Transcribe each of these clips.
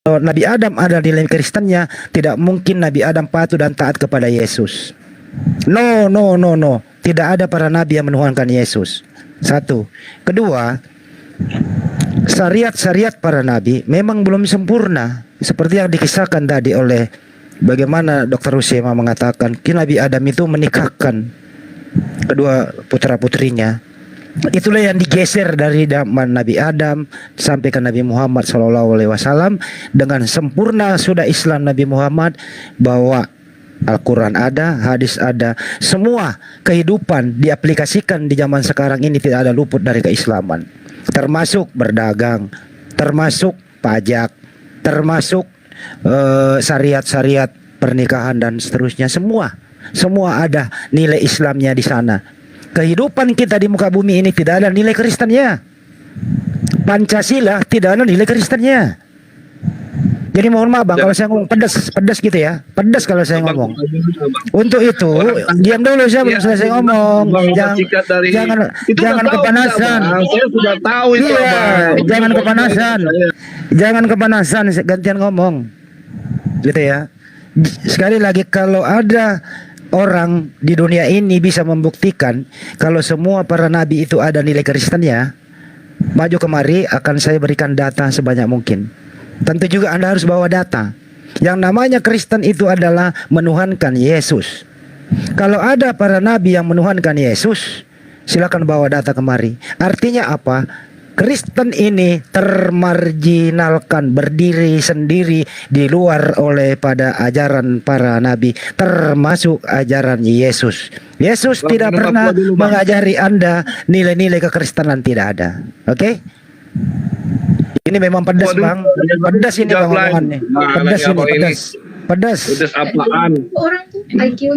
Kalau Nabi Adam ada nilai Kristennya, tidak mungkin Nabi Adam patuh dan taat kepada Yesus. No, no, no, no. Tidak ada para nabi yang menuhankan Yesus. Satu. Kedua, syariat-syariat para nabi memang belum sempurna. Seperti yang dikisahkan tadi oleh bagaimana Dr. Rusema mengatakan, Nabi Adam itu menikahkan kedua putra-putrinya. Itulah yang digeser dari zaman Nabi Adam sampai ke Nabi Muhammad SAW. Dengan sempurna sudah Islam Nabi Muhammad, bahwa Al-Quran ada, hadis ada, semua kehidupan diaplikasikan di zaman sekarang ini tidak ada luput dari keislaman, termasuk berdagang, termasuk pajak, termasuk syariat-syariat pernikahan dan seterusnya. Semua ada nilai Islamnya di sana. Kehidupan kita di muka bumi ini tidak ada nilai Kristennya. Pancasila tidak ada nilai Kristennya. Jadi mohon maaf bang, kalau saya ngomong pedas gitu ya, pedas kalau saya ngomong. Untuk itu diam dulu, saya belum selesai ngomong. Jangan kepanasan. Saya sudah tahu itu. Jangan kepanasan, gantian ngomong. Gitu ya. Sekali lagi, kalau ada orang di dunia ini bisa membuktikan kalau semua para nabi itu ada nilai Kristennya, maju kemari, akan saya berikan data sebanyak mungkin. Tentu juga Anda harus bawa data. Yang namanya Kristen itu adalah menuhankan Yesus. Kalau ada para nabi yang menuhankan Yesus, silakan bawa data kemari. Artinya apa? Kristen ini termarginalkan, berdiri sendiri di luar oleh pada ajaran para nabi, termasuk ajaran Yesus. Yesus tidak pernah mengajari Anda nilai-nilai kekristenan, tidak ada. Oke? Ini memang pedas bang, pedas ini bang omongannya, pedas ini, pedas. Pedas apaan?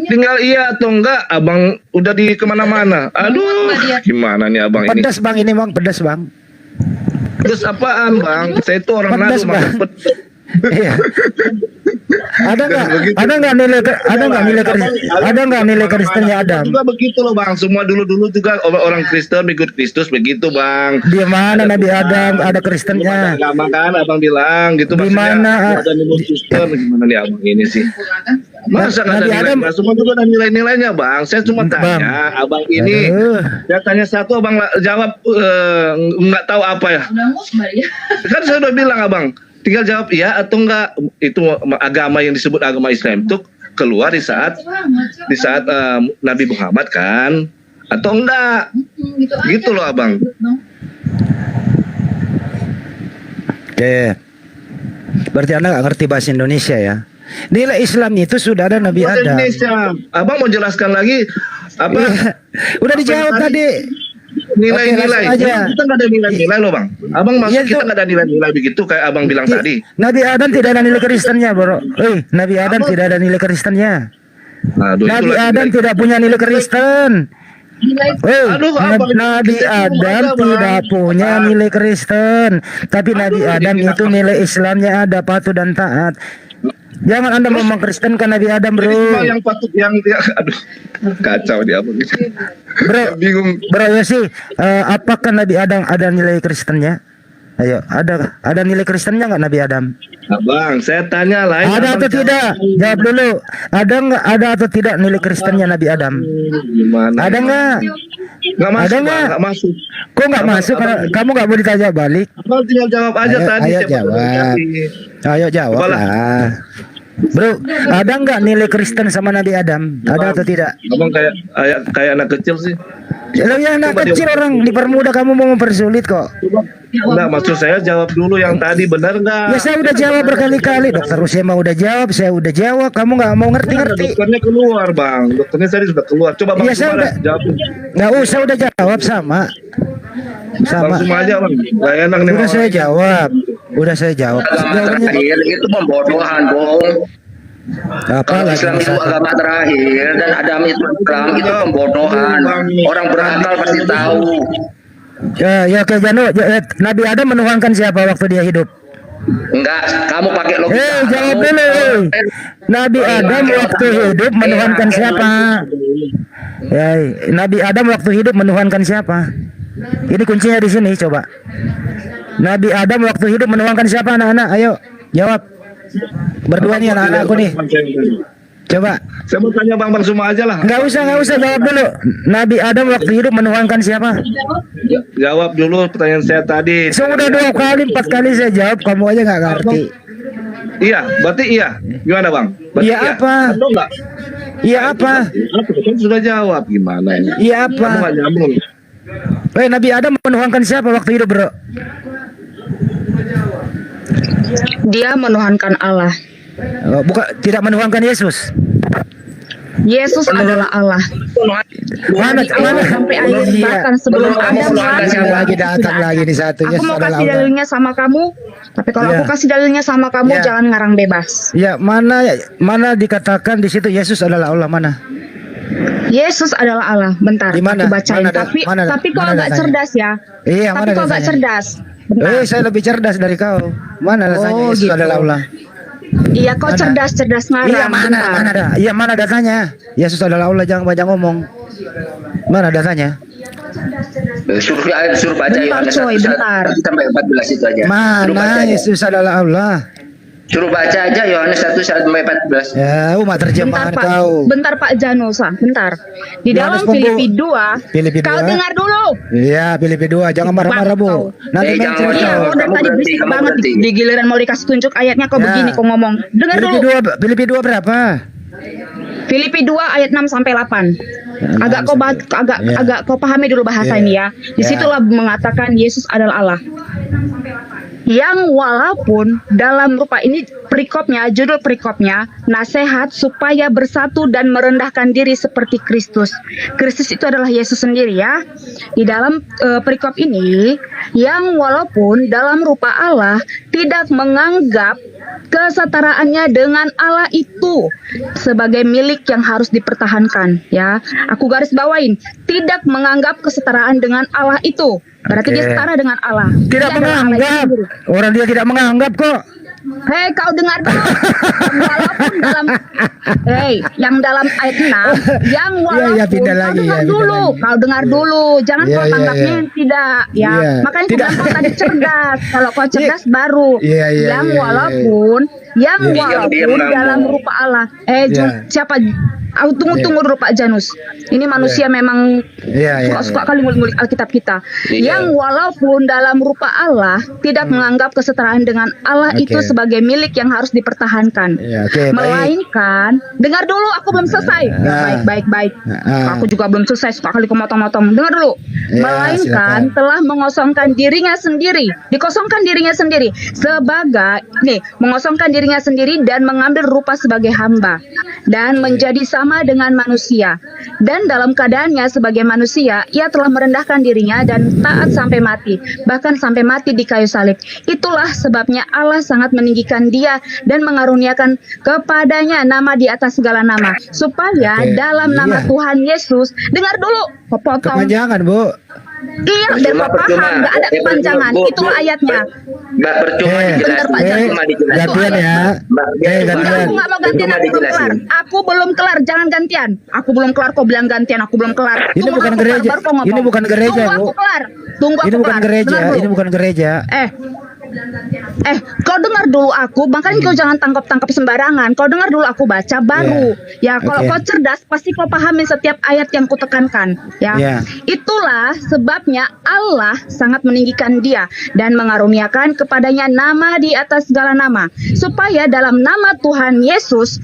Tinggal iya atau enggak, abang udah di kemana-mana. Aduh, gimana nih abang ini? Pedas bang ini bang, pedas bang. Pedas apaan bang? Saya itu orang pedas, Nadu bang. Iya. Ada nggak nilai Kristennya Adam? Juga begitu loh bang. Semua dulu juga orang Kristen ikut Kristus begitu bang. Di mana Nabi Adam ada Kristennya? Agama kan abang bilang gitu. Di mana? Ada nilai Kristen gimana nih abang ini sih? Masa nggak ada nilai? Semua juga ada nilai-nilainya bang. Saya cuma tanya abang ini. Saya tanya satu, abang jawab nggak tahu apa ya. Kan saya udah bilang abang. Tinggal jawab iya atau enggak. Itu agama yang disebut agama Islam itu keluar di saat Nabi Muhammad kan, atau enggak? Gitu loh abang. Oke. Berarti Anda nggak ngerti bahasa Indonesia ya? Nilai Islam itu sudah ada Nabi Adam. Indonesia. Abang mau jelaskan lagi apa? Udah dijawab tadi. Nilai-nilai. Kita nggak ada nilai-nilai loh bang. Abang maksud kita nggak ada nilai-nilai begitu kayak abang bilang tadi. Nabi Adam tidak ada nilai Kristennya bro. Nabi Adam tidak ada nilai Kristennya. Nabi Adam tidak punya nilai Kristen. Nabi Adam tidak punya nilai Kristen. Tapi Nabi Adam itu nilai Islamnya ada, patuh dan taat. Jangan Anda mau mengkristenkan Nabi Adam bro. Yang patut aduh kacau dia abang gitu. Bro, bingung. Bro ya sih, apakah Nabi Adam ada nilai Kristennya? Ayo, ada nilai Kristennya nggak Nabi Adam? Abang, saya tanya lah. Ada atau tidak? Jawab dulu. Ada atau tidak nilai Kristennya Nabi Adam? Gimana? Ada nggak? Ada nggak? Nggak masuk. Kok nggak masuk? Kamu nggak boleh ditanya balik. Abang tinggal jawab aja tadi. Ayo jawab. Ayo jawab lah. Bro, ada nggak nilai Kristen sama Nabi Adam? Ada atau tidak? Abang kayak anak kecil sih. Ya anak kecil orang dipermudah, kamu mau mempersulit kok. Enggak, maksud saya jawab dulu yang tadi, benar nggak? Ya saya udah jawab berkali-kali. Dokter Rusema udah jawab, saya udah jawab. Kamu nggak mau ngerti-ngerti. Dokternya keluar bang, dokternya tadi sudah keluar. Coba bang, saya udah jawab. Nggak usah, udah jawab sama. Langsung aja bang, nggak enak nih. Udah saya jawab. Udah saya jawab. Terakhir itu pembodohan, bohong. Apa lagi? Islam itu agama terakhir dan Adam itu Islam itu pembodohan. Orang berakal pasti tahu. Ya oke Jano, Nabi Adam menuhankan siapa waktu dia hidup? Enggak, kamu pakai logika. Jawab dulu. Nabi Adam waktu hidup menuhankan siapa? Ya, Nabi Adam waktu hidup menuhankan siapa? Ini kuncinya di sini, coba. Nabi Adam waktu hidup menuhankan siapa anak-anak? Ayo. Jawab. Berdua nih anak-anakku nih. Coba. Saya mau tanya Bang semua aja lah. Nggak usah jawab dulu. Nabi Adam waktu hidup menuhankan siapa? Jawab dulu pertanyaan saya tadi. Sudah 2 kali 4 kali saya jawab, kamu aja nggak ngerti. Iya, berarti iya. Gimana Bang? Berarti Iya apa? Atau enggak? Iya apa? Kan sudah jawab gimana ini? Iya apa? Kamu nggak nyambung. Nabi Adam menuhankan siapa waktu hidup, bro? Dia menuhankan Allah. Bukan, tidak menuhankan Yesus. Yesus adalah Allah. Mana Sampai akhir bahkan sebelum Adam lagi datang lagi di satu. Aku mau kasih dalilnya sama kamu, tapi kalau aku kasih dalilnya sama kamu jangan ngarang bebas. Ya, mana dikatakan di situ Yesus adalah Allah, mana? Yesus adalah Allah. Bentar, Di mana? aku bacain. Tapi kau agak cerdas ya. Iya, tapi mana kau agak dasarnya? cerdas. Bentar. Saya lebih cerdas dari kau. Mana dasarnya Yesus gitu. adalah Allah? Iya, kau cerdas ngarang. Iya, mana? Iya, mana datanya? Yesus adalah Allah, jangan banyak ngomong. Mana datanya? Suruh baca Bentar, Yohanes coy, 1 bentar. sampai 14 itu aja. Suruh baca Mana aja. Yesus adalah Allah? Suruh baca aja Yohanes 1 sampai 14. Ya, umat terjemahan kau. Bentar Pak Janusa, bentar. Di Yohanes dalam Filipi 2, Filipi kau 2. dengar dulu. Iya, Filipi 2, jangan marah-marah, Bu. Nanti main jangan cerita. Iya, marah. kau dari Kamu tadi berhenti, berisik kamu banget. berhenti. Di giliran mau dikasih tunjuk ayatnya kau Ya. begini kau ngomong. Dengar dulu. Filipi 2 berapa? Filipi 2 ayat 6 sampai 8. Agak kau pahami dulu bahasa ini ya. Disitulah mengatakan Yesus adalah Allah. Yang walaupun dalam rupa ini judul perikopnya nasihat supaya bersatu dan merendahkan diri seperti Kristus. Kristus itu adalah Yesus sendiri ya. Di dalam perikop ini, yang walaupun dalam rupa Allah tidak menganggap kesetaraannya dengan Allah itu sebagai milik yang harus dipertahankan ya. Aku garis bawain, tidak menganggap kesetaraan dengan Allah itu. Berarti dia setara dengan Allah. Tidak Dia adalah Allah itu menganggap. sendiri. Orang dia tidak menganggap kok. Hei, kau dengar dulu. Yang dalam ayat 6, yang walaupun pindah kau lagi, dengar pindah dulu, lagi. kau dengar dulu, jangan Iya, kau iya, tanggapnya iya. yang tidak, ya. Iya. Makanya Tidak. kau tadi cerdas. Kalau kau cerdas baru. Iya, iya, Yang iya, walaupun, Diam, dalam kamu. rupa Allah. Iya. Siapa? Aku tunggu dulu Pak Janus. Ini manusia memang Iya. suka kali ngulik Alkitab kita. Iya. Yang walaupun dalam rupa Allah tidak menganggap kesetaraan dengan Allah Oke. itu sebagai milik yang harus dipertahankan. Iya, oke, baik. Melainkan, dengar dulu, aku belum selesai. Baik. Aku juga belum selesai, suka kali motong-motong. Dengar dulu. Ya, Melainkan silakan. telah mengosongkan dirinya sendiri, dikosongkan dirinya sendiri mengosongkan dirinya sendiri dan mengambil rupa sebagai hamba dan menjadi sama dengan manusia. Dan dalam keadaannya sebagai manusia, ia telah merendahkan dirinya dan taat sampai mati, bahkan sampai mati di kayu salib. Itulah sebabnya Allah sangat meninggikan dia dan mengaruniakan kepadanya nama di atas segala nama, supaya Oke, dalam nama iya. Tuhan Yesus, dengar dulu, potong. Kepanjangan, Bu. Iya, biar kau paham, nggak ada kepanjangan. Itulah ayatnya. Mbak percuma Bentar, Pak dijelasin. Janus. Cuma dijelasin. Gantian ya. Enggak, aku nggak mau gantian, aku belum kelar. Aku belum kelar, jangan gantian. Aku belum kelar, kau bilang gantian, aku belum kelar. Ini Tunggu bukan aku kelar, gereja. baru kau ngomong. Ini bukan gereja, Tunggu Bu. aku kelar. Tunggu aku Ini bukan kelar. gereja, Dengar dulu. ini bukan gereja. Kau dengar dulu aku, makanya kau jangan tangkap sembarangan. Kau dengar dulu aku baca baru. Ya, kalau Oke. kau cerdas pasti kau pahami setiap ayat yang kutekankan. Ya, Ya. itulah sebabnya Allah sangat meninggikan dia dan mengaruniakan kepadanya nama di atas segala nama, supaya dalam nama Tuhan Yesus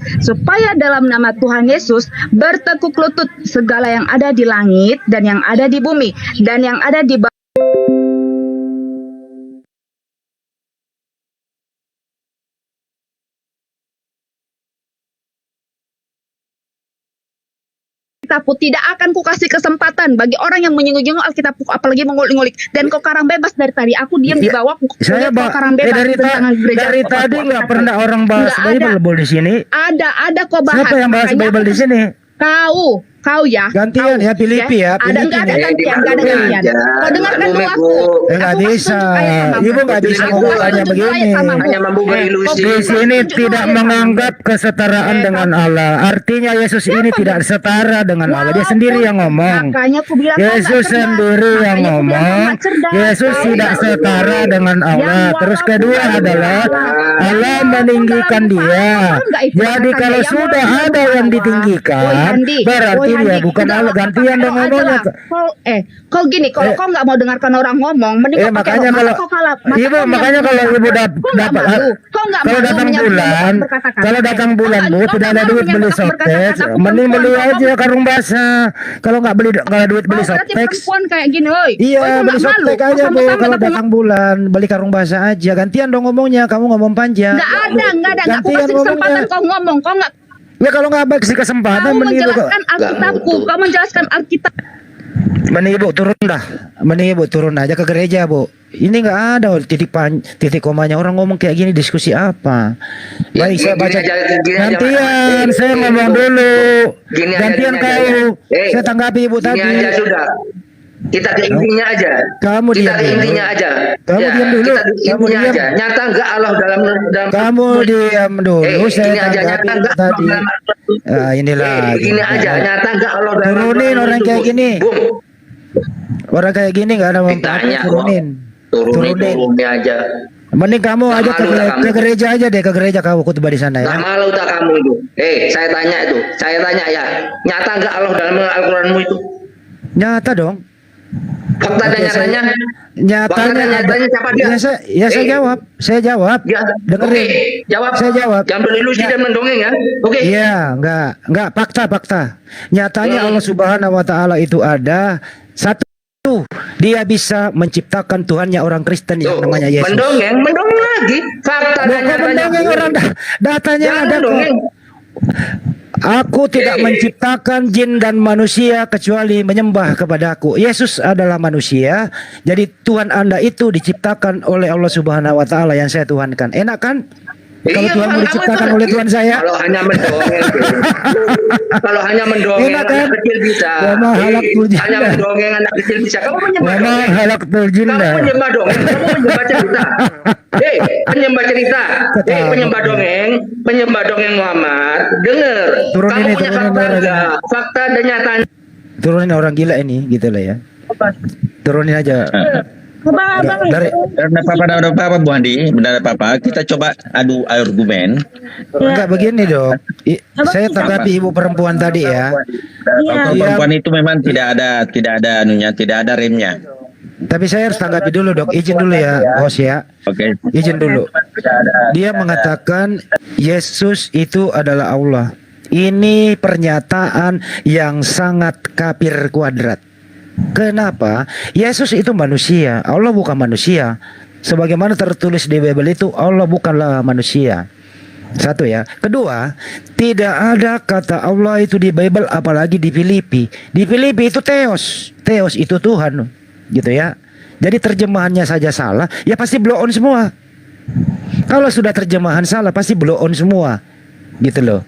bertekuk lutut segala yang ada di langit dan yang ada di bumi dan yang ada di bawah. Alkitabku tidak akan kukasih kesempatan bagi orang yang menyinggung Alkitabku, apalagi mengulik-ngulik. Dan kau karang bebas dari tadi. Aku diam di bawah. Saya kau karang bebas tentang gereja. dari tadi nggak pernah orang bahas Nggak ada. Bible di sini. Ada kau bahas. Siapa yang bahas Makanya Bible di sini? Kau Kau ya. Gantian kau, ya, Filipi ya, Ada enggak ada Filipi gantian, enggak ada gantian. Kau dengarkan dulu aku. Nggak Aku kasih bisa. tunjuk ayat sama. Ibu nggak bisa Aku ngomong kasih hanya tunjuk begini. ayat sama. Hanya membuka ilusi. Di sini tidak menganggap kesetaraan dengan Allah. Artinya Yesus ini tidak setara dengan Allah. Dia sendiri yang ngomong. Makanya aku bilang kau nggak Yesus cerdas. sendiri yang Makanya aku bilang kau ngomong. nggak cerdas. Yesus Kau tidak nggak setara cerdas. dengan Allah. Yang Terus walaupun kedua dalam adalah Allah, Allah yang meninggikan walaupun dia. dalam nggak itu Jadi katakannya, kalau yang sudah walaupun ada dalam yang Allah. ditinggikan, Woi, Handi, berarti woi, dia Handi, bukan udah Allah. lah, Gantian pakai dong doa aja ngomongnya. lah. Kau gini, kalau kau nggak mau dengarkan orang ngomong, mending kau pakai Makanya doa. kalau Masa kau kalah, masa ibu, kau makanya nggak kalau malu? ibu Kau nggak dapat malu? Kau nggak kalau malu datang menyebut bulan, berkata-kata? kalau datang bulan Kau bu nggak tidak ada malu duit beli menyebut softtek, berkata-kata? Aku mending beli perempuan, kau aja karung basah. Kalau nggak beli, kalau duit beli kau berarti softtek, perempuan kayak gini, oi. iya Kau beli nggak malu? softtek Kau aja bu. sampai-sampai Kalau aku datang bulan beli karung basah aja. Gantian dong ngomongnya, kamu ngomong panjang. nggak ada. Nggak aku Gantian kasih kesempatan ngomongnya. kau ngomong. Kau nggak. Ya kalau nggak kasih kesempatan, Kau mending ibu, menjelaskan Alkitabku. Kau menjelaskan Alkitab. mending ibu turun dah, mending ibu turun aja ke gereja bu. Ini nggak ada titik komanya, orang ngomong kayak gini diskusi apa? Baik, saya baca. Gantian, saya ngomong dulu. Gantian kau. Saya tanggapi ibu tadi. Ini aja sudah. Kita ke intinya aja. Kamu kita diam ke dulu. intinya aja. Kamu diam dulu. Kita ke Kamu intinya diam. aja. Nyata enggak Allah dalam Kamu diam dulu. Saya ini aja tanggapi nyata ibu enggak tadi. Allah Inilah. begini aja nyata enggak Allah dalam Turunin orang kayak gini. Bung. Orang kayak gini nggak ada Ditanya manfaatnya. kok. Turunin. Turunin aja. Mending kamu Nggak aja malu tak kamu? ke gereja aja deh, ke gereja kamu khutbah di sana ya. Nggak malu tak kamu itu? Saya tanya itu. Saya tanya ya. Nyata enggak Allah dalam Al-Quranmu itu? Nyata dong. Fakta dan Oke, nyatanya? Nyatanya, Fakta dan nyatanya siapa dia? saya jawab. Saya jawab. Ya, Dengerin. oke, jawab. Saya jawab. Jangan berilusi Ya. dan mendongeng ya. Oke. Iya, enggak fakta. Nyatanya Allah Subhanahu wa taala itu ada. Satu, dia bisa menciptakan Tuhannya orang Kristen yang Tuh, namanya Yesus. mendongeng lagi. Fakta Loh, dan kok nyatanya. mendongeng orang datanya Jangan ada kok. dongeng. Aku tidak menciptakan jin dan manusia kecuali menyembah kepadaku. Yesus adalah manusia. Jadi Tuhan Anda itu diciptakan oleh Allah Subhanahu wa taala yang saya tuhankan. Enak kan? Kalau Iya, Tuhan kamu diciptakan itu- oleh Tuhan saya. Kalau hanya mendongeng. Kalau hanya mendongeng Enak kan? anak kecil bisa. Wa ma halaqtul jinna. Hanya mendongeng anak kecil bisa. Kamu menyembah Mama dongeng. halaktul Kamu jinna. menyembah dongeng. Kamu menyembah cerita. Penyembah cerita. Penyembah dongeng Muhammad. Dengar. Turunin Kamu ini, punya turunin fakta orang enggak? ini. Fakta dan nyatanya. Turunin orang gila ini gitu lah ya. Turunin aja. Dari Tidak apa-apa Bu Andi, benar apa-apa. Kita coba adu argumen. enggak begini dong. Saya tanggapi ibu perempuan tadi ya. Kalau perempuan itu memang tidak ada anunya, tidak ada remnya. Tapi saya harus tanggapi dulu dok. Izin dulu ya, bos ya. Oke. Izin dulu. Dia mengatakan Yesus itu adalah Allah. Ini pernyataan yang sangat kafir kuadrat. Kenapa? Yesus itu manusia, Allah bukan manusia. Sebagaimana tertulis di Bible itu, Allah bukanlah manusia. Satu ya. Kedua, tidak ada kata Allah itu di Bible, apalagi di Filipi. Di Filipi itu Theos. Theos itu Tuhan, gitu ya. Jadi terjemahannya saja salah, ya pasti blow on semua. Kalau sudah terjemahan salah, pasti blow on semua, gitu loh.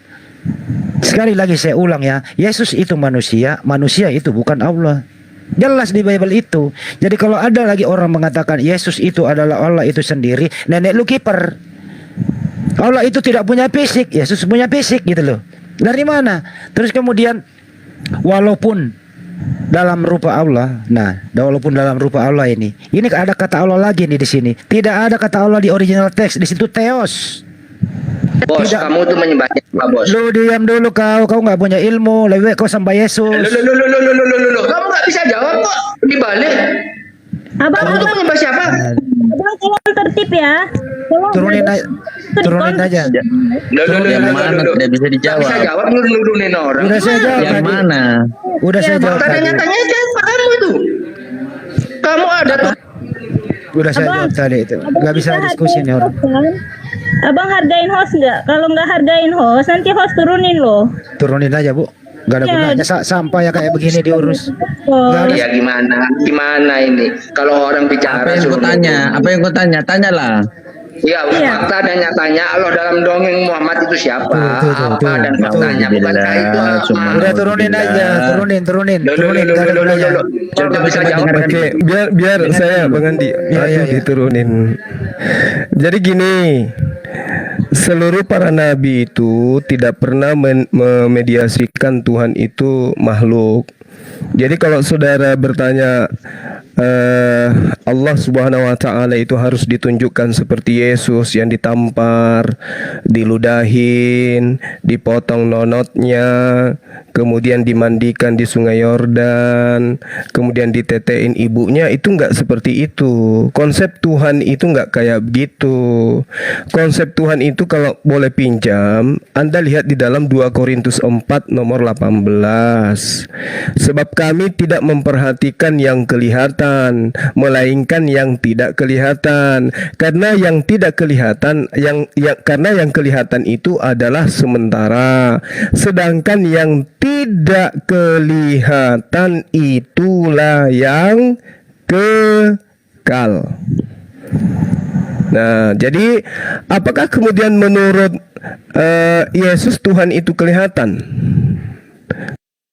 Sekali lagi saya ulang ya, Yesus itu manusia, manusia itu bukan Allah. Jelas di Bible itu. Jadi kalau ada lagi orang mengatakan Yesus itu adalah Allah itu sendiri, nenek lu kiper. Allah itu tidak punya fisik, Yesus punya fisik gitu loh. Dari mana? Terus kemudian walaupun dalam rupa Allah. Nah, walaupun dalam rupa Allah ini ada kata Allah lagi nih di sini. Tidak ada kata Allah di original teks, di situ Theos. Bos, Tidak. kamu tuh menyembahnya apa, Bos? Lu diam dulu kau nggak punya ilmu, lebih baik kau sembah Yesus. Loh. Kamu nggak bisa jawab kok dibalik. Kamu tuh menyembah siapa? Abang tolong tertib ya. Turunin aja. Yang mana tidak bisa Nggak dijawab? bisa jawab nuduhin orang. Udah saya jawab Yang tadi. mana? Udah saya jawab Fakta dan tadi. nyatanya siapa kamu itu? Kamu ada tuh. Udah saya jawab tadi itu. Nggak bisa diskusi nih orang. Abang hargain host nggak? Kalau nggak hargain host, nanti host turunin loh. Turunin aja bu. Gak ada Ya. gunanya sampah ya kayak begini diurus. Nggak ada. Ya gimana? Gimana ini? Kalau orang bicara Apa yang suruh kau tanya? Apa yang kau tanya? Tanyalah. Ya, fakta dan nyatanya Allah dalam dongeng Muhammad itu siapa? Apa dan faktanya? Bukankah itu Udah turunin aja, turunin. Nggak ada gunanya. Coba bisa jawab. Oke, biar saya Bang Andi diturunin. Jadi gini, seluruh para nabi itu tidak pernah memediasikan Tuhan itu makhluk. Jadi kalau saudara bertanya Allah Subhanahu wa taala itu harus ditunjukkan seperti Yesus yang ditampar, diludahin, dipotong nonotnya, kemudian dimandikan di Sungai Yordan, kemudian ditetein ibunya, itu enggak seperti itu. Konsep Tuhan itu enggak kayak begitu. Konsep Tuhan itu kalau boleh pinjam, Anda lihat di dalam 2 Korintus 4 nomor 18. Sebab kami tidak memperhatikan yang kelihatan, melainkan yang tidak kelihatan. Karena yang tidak kelihatan, karena yang kelihatan itu adalah sementara, sedangkan yang tidak kelihatan itulah yang kekal. Nah, jadi apakah kemudian menurut Yesus Tuhan itu kelihatan?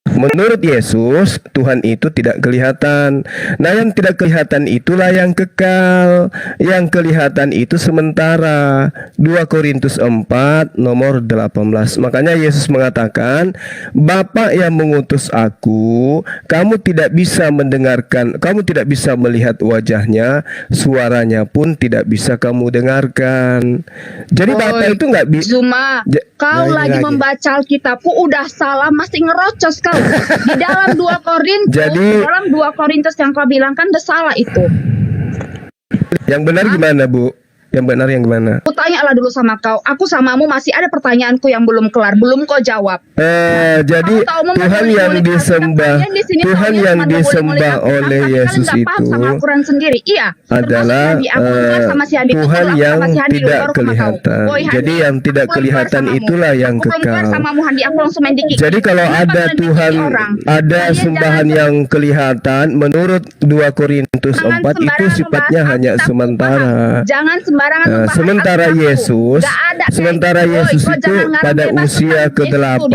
Menurut Yesus, Tuhan itu tidak kelihatan. Nah, yang tidak kelihatan itulah yang kekal. Yang kelihatan itu sementara. 2 Korintus 4 nomor 18. Makanya Yesus mengatakan, Bapa yang mengutus aku, kamu tidak bisa mendengarkan, kamu tidak bisa melihat wajahnya, suaranya pun tidak bisa kamu dengarkan. Jadi Bapa itu nggak bisa. Zuma, kau lagi membaca Alkitabku udah salah, masih ngerocos kau. Di dalam 2 Korintus, dalam 2 Korintus yang kau bilang kan udah salah itu. Yang benar gimana, Bu? Yang benar yang gimana? Aku tanyalah dulu sama kau. Aku samamu masih ada pertanyaanku yang belum kelar, belum kau jawab. Jadi Tuhan yang disembah, Tuhan yang disembah oleh Yesus itu adalah Tuhan yang tidak kelihatan. Jadi yang tidak kelihatan itulah yang kekal. Jadi kalau ada Tuhan, ada sembahan yang kelihatan, menurut 2 Korintus 4 itu sifatnya hanya sementara. Jangan sembarangan sementara Yesus itu pada usia ke-8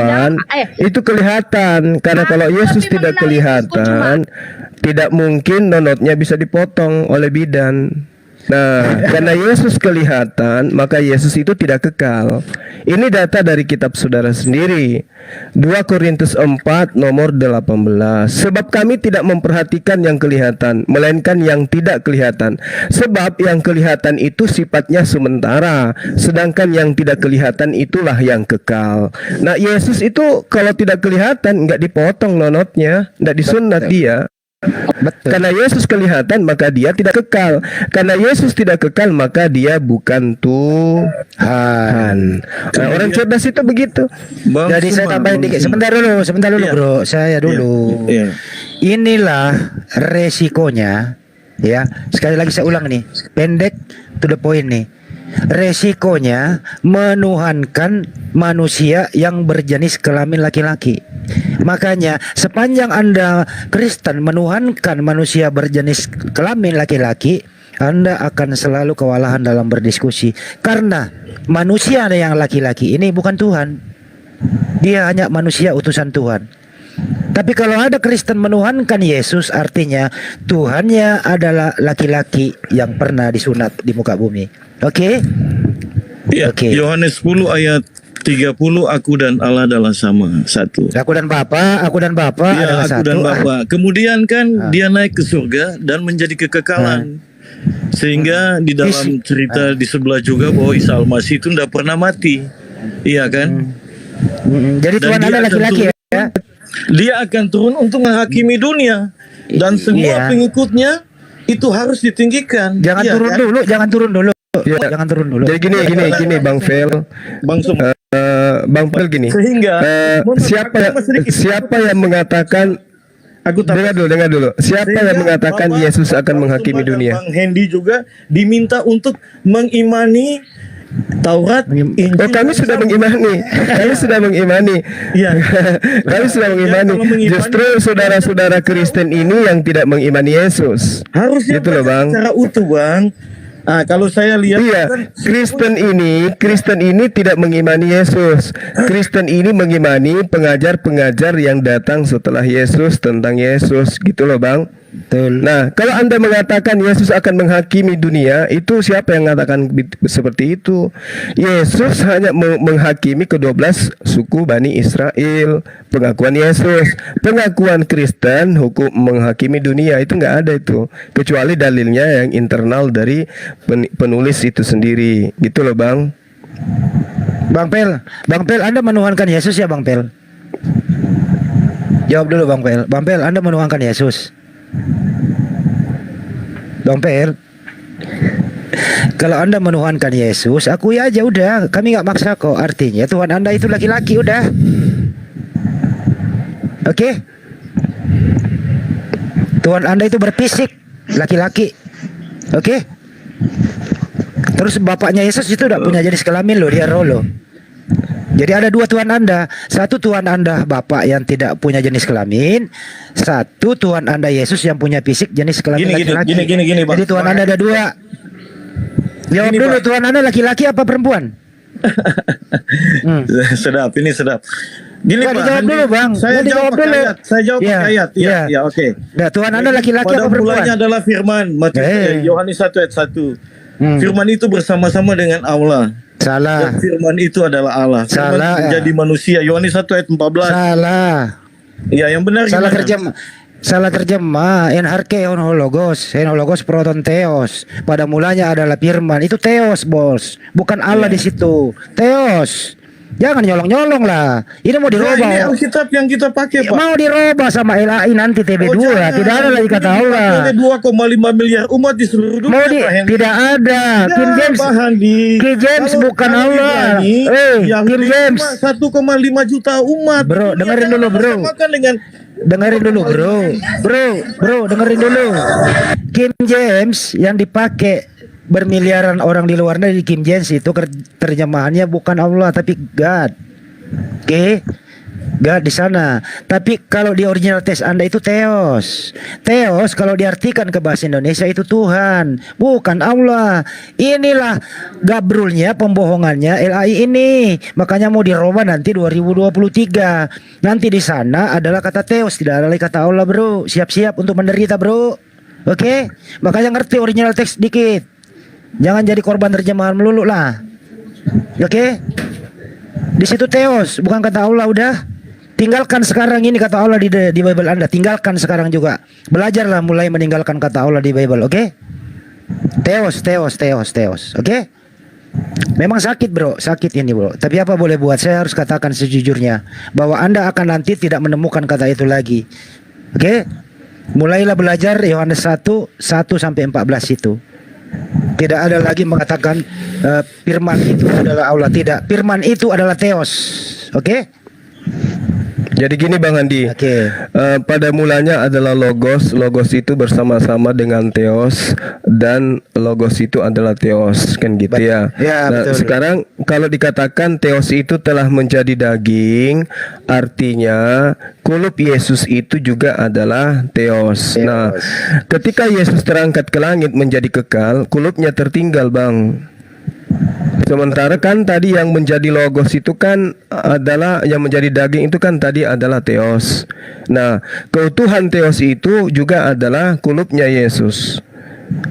itu kelihatan, karena kalau Yesus tidak kelihatan, tidak mungkin nonotnya bisa dipotong oleh bidan. Nah, karena Yesus kelihatan, maka Yesus itu tidak kekal. Ini data dari kitab saudara sendiri. 2 Korintus 4 nomor 18. Sebab kami tidak memperhatikan yang kelihatan, melainkan yang tidak kelihatan. Sebab yang kelihatan itu sifatnya sementara, sedangkan yang tidak kelihatan itulah yang kekal. Nah, Yesus itu kalau tidak kelihatan, enggak dipotong nonotnya, enggak disunat dia. Betul. Karena Yesus kelihatan, maka dia tidak kekal. Karena Yesus tidak kekal, maka dia bukan Tuhan. Nah, orang cerdas itu begitu. Jadi saya tambahin dikit. Sebentar dulu bro. Saya dulu. Inilah resikonya. Ya, sekali lagi saya ulang nih. Pendek to the point nih. Resikonya menuhankan manusia yang berjenis kelamin laki-laki. Makanya sepanjang Anda Kristen menuhankan manusia berjenis kelamin laki-laki, Anda akan selalu kewalahan dalam berdiskusi. Karena manusia yang laki-laki ini bukan Tuhan. Dia hanya manusia utusan Tuhan. Tapi kalau ada Kristen menuhankan Yesus, artinya Tuhannya adalah laki-laki yang pernah disunat di muka bumi. Oke? Ya, Yohanes 10 ayat 30, aku dan Allah adalah sama, satu. Aku dan Bapa adalah aku satu. Dan Bapa. Kemudian kan dia naik ke surga dan menjadi kekekalan. Sehingga di dalam cerita di sebelah juga bahwa Isa Al-Masih itu tidak pernah mati. Iya kan? Jadi Tuhan ada laki-laki ya. Dia akan turun untuk menghakimi dunia, dan semua pengikutnya itu harus ditinggikan. Jangan turun dulu. Jadi gini Bang Fel. Bang Fel gini. Sehingga siapa yang mengatakan, dengar dulu. Siapa yang mengatakan Yesus akan menghakimi dunia? Bang Hendy juga diminta untuk mengimani Taurat, Injil. Kami sudah mengimani. Kami sudah mengimani. Iya. Kami sudah mengimani. Justru saudara-saudara Kristen ini yang tidak mengimani Yesus. Harusnya gitu loh, Bang. Secara utuh, Bang. Kalau saya lihat Iya, kan Kristen ini tidak mengimani Yesus. Kristen ini mengimani pengajar-pengajar yang datang setelah Yesus tentang Yesus, gitu loh, Bang. Betul. Nah, kalau Anda mengatakan Yesus akan menghakimi dunia, itu siapa yang mengatakan seperti itu? Yesus hanya menghakimi ke-12 suku Bani Israel. Pengakuan Yesus, pengakuan Kristen, hukum menghakimi dunia, itu nggak ada itu. Kecuali dalilnya yang internal dari penulis itu sendiri. Gitu loh, Bang. Bang Pel, Anda menuhankan Yesus ya, Bang Pel? Jawab dulu, Bang Pel, Anda menuhankan Yesus? Bang Pel, kalau Anda menuhankan Yesus, akui aja udah. Kami nggak maksa kok. Artinya Tuhan Anda itu laki-laki udah. Oke? Tuhan Anda itu berfisik laki-laki. Oke? Terus bapaknya Yesus itu udah punya jenis kelamin loh, dia Rolo. Jadi ada dua Tuhan Anda. Satu Tuhan Anda Bapak yang tidak punya jenis kelamin, satu Tuhan Anda Yesus yang punya fisik jenis kelamin laki-laki. Gini, Bang. Jadi Tuhan Anda ada dua. Jawab dulu, Bang. Tuhan Anda laki-laki apa perempuan? Sedap, ini sedap. Gini, Nggak, Pak dijawab Andi, dulu, Bang. Saya Nggak, jawab dijawab pakai dulu. ayat. Saya jawab Iya, pakai ayat. iya. Ya, oke. Nah, Tuhan Anda laki-laki Pada apa perempuan? mulanya adalah firman. Yohanes 1 ayat 1. Firman itu bersama-sama dengan Allah. Salah. Dan firman itu adalah Allah. Firman Salah. menjadi manusia. Yohanes 1 ayat 14. Salah. Ya, yang benar Salah gimana? terjemah. Salah terjemah. Enharke honologos protonteos. Pada mulanya adalah firman. Itu teos, Bos. Bukan Allah di situ. Teos. Jangan nyolong-nyolong lah. Ini mau dirubah. Nah, ini Alkitab yang kita pakai, Pak. Mau dirubah sama LAI nanti TB2. jangan. Tidak ada lagi kata Allah. Ini 2,5 miliar umat di seluruh dunia. Mau Pak Henry. tidak ada. Ya, King James. Pak Handi. King James Kalau- bukan kalau Allah. Ibrani, yang King James. 1,5 juta umat. Bro, dengerin dulu, bro. Makan dengan Dengerin dulu, bro, dengerin dulu. King James yang dipakai bermiliaran orang di luar negeri, King James itu terjemahannya bukan Allah tapi God. Oke? God di sana. Tapi kalau di original teks Anda itu Theos. Theos kalau diartikan ke bahasa Indonesia itu Tuhan, bukan Allah. Inilah gabrulnya, pembohongannya LAI ini. Makanya mau dirubah nanti 2023. Nanti di sana adalah kata Theos, tidak ada lagi kata Allah, bro. Siap-siap untuk menderita, bro. Oke? Makanya ngerti original teks dikit. Jangan jadi korban terjemahan melulu lah. Oke? Di situ Theos, bukan kata Allah udah. Tinggalkan sekarang ini kata Allah di Bible Anda. Tinggalkan sekarang juga. Belajarlah mulai meninggalkan kata Allah di Bible, oke? Theos. Oke? Memang sakit, bro. Sakit ini, bro. Tapi apa boleh buat? Saya harus katakan sejujurnya bahwa Anda akan nanti tidak menemukan kata itu lagi. Oke? Mulailah belajar Yohanes 1 sampai 14 itu. Tidak ada lagi mengatakan firman itu adalah Allah. Tidak. Firman itu adalah Theos. Oke? Jadi gini Bang Andi, Oke. pada mulanya adalah Logos. Logos itu bersama-sama dengan Theos, dan Logos itu adalah Theos, kan gitu ya. Ya, Nah, betul. sekarang kalau dikatakan Theos itu telah menjadi daging, artinya kulub Yesus itu juga adalah Theos. Nah, ketika Yesus terangkat ke langit menjadi kekal, kulubnya tertinggal, Bang. Sementara kan tadi yang menjadi Logos itu kan adalah, yang menjadi daging itu kan tadi adalah Theos. Nah, keutuhan Theos itu juga adalah kulubnya Yesus.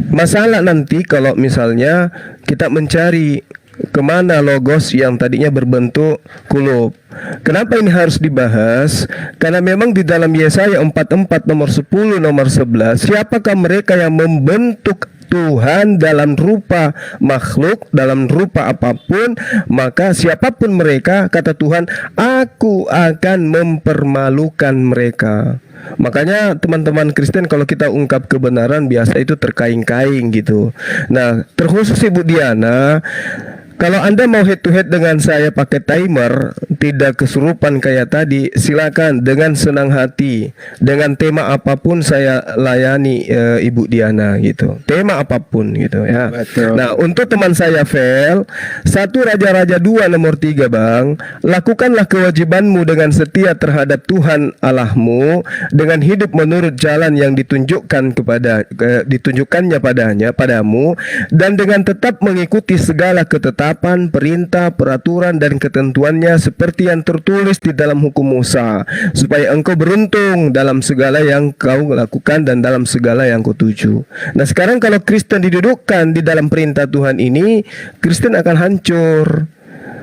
Masalah nanti kalau misalnya kita mencari kemana Logos yang tadinya berbentuk kulub. Kenapa ini harus dibahas? Karena memang di dalam Yesaya 44 nomor 10 nomor 11, siapakah mereka yang membentuk Tuhan dalam rupa makhluk, dalam rupa apapun, maka siapapun mereka, kata Tuhan, aku akan mempermalukan mereka. Makanya teman-teman Kristen kalau kita ungkap kebenaran biasa itu terkaing-kaing gitu. Nah, terkhusus Ibu Diana, Kalau Anda mau head to head dengan saya pakai timer, tidak kesurupan kayak tadi, silakan dengan senang hati. Dengan tema apapun saya layani Ibu Diana gitu. Tema apapun gitu ya. Betul. Nah, untuk teman saya Vel, 1 Raja-Raja 2 nomor 3 Bang, lakukanlah kewajibanmu dengan setia terhadap Tuhan Allahmu dengan hidup menurut jalan yang ditunjukkannya padamu dan dengan tetap mengikuti segala ketetapan, perintah, peraturan dan ketentuannya seperti yang tertulis di dalam hukum Musa, supaya engkau beruntung dalam segala yang kau lakukan dan dalam segala yang kau tuju. Nah, sekarang kalau Kristen didudukkan di dalam perintah Tuhan ini, Kristen akan hancur.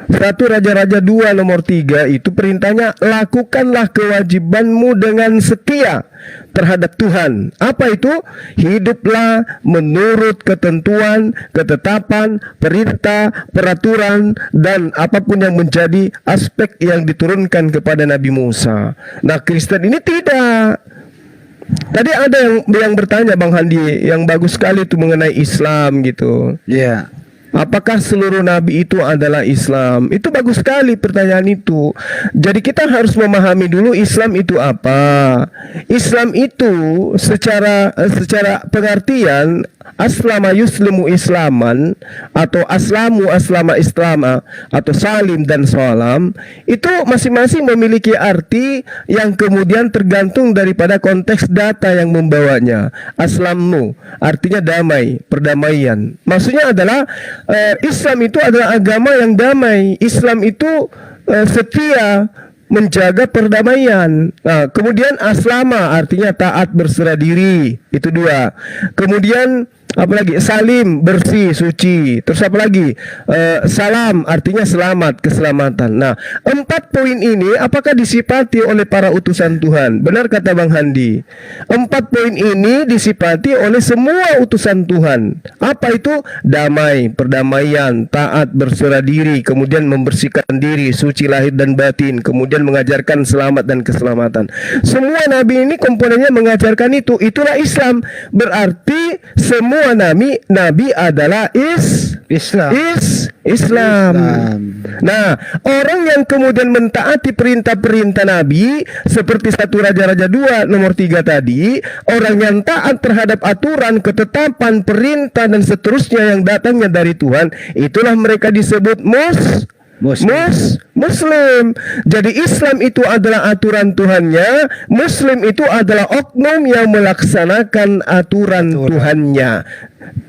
1 Raja-Raja 2 nomor 3 itu perintahnya, lakukanlah kewajibanmu dengan setia terhadap Tuhan. Apa itu? Hiduplah menurut ketentuan, ketetapan, perintah, peraturan dan apapun yang menjadi aspek yang diturunkan kepada Nabi Musa. Nah, Kristen ini tidak. Tadi ada yang bertanya Bang Handi, yang bagus sekali itu mengenai Islam gitu. Iya. Apakah seluruh nabi itu adalah Islam? Itu bagus sekali pertanyaan itu. Jadi kita harus memahami dulu Islam itu apa. Islam itu secara pengertian aslama yuslimu islaman atau aslama islama atau salim dan salam, itu masing-masing memiliki arti yang kemudian tergantung daripada konteks data yang membawanya. Aslammu artinya damai, perdamaian. Maksudnya adalah Islam itu adalah agama yang damai. Islam itu setia, menjaga perdamaian. Nah, kemudian aslama artinya taat, berserah diri. Itu 2. Kemudian apa lagi? Salim, bersih, suci. Terus apa lagi? Salam artinya selamat, keselamatan. Nah, 4 poin ini apakah disifati oleh para utusan Tuhan? Benar kata Bang Handi. 4 poin ini disifati oleh semua utusan Tuhan. Apa itu? Damai, perdamaian, taat, berserah diri, kemudian membersihkan diri, suci lahir dan batin, kemudian mengajarkan selamat dan keselamatan. Semua nabi ini komponennya mengajarkan itu. Itulah Islam. Berarti semua nabi adalah Islam. Nah, orang yang kemudian mentaati perintah-perintah nabi seperti 1 Raja-Raja 2 nomor 3 tadi, orang yang taat terhadap aturan, ketetapan, perintah dan seterusnya yang datangnya dari Tuhan, itulah mereka disebut Muslim. Jadi Islam itu adalah aturan Tuhannya, Muslim itu adalah oknum yang melaksanakan aturan Tuhannya.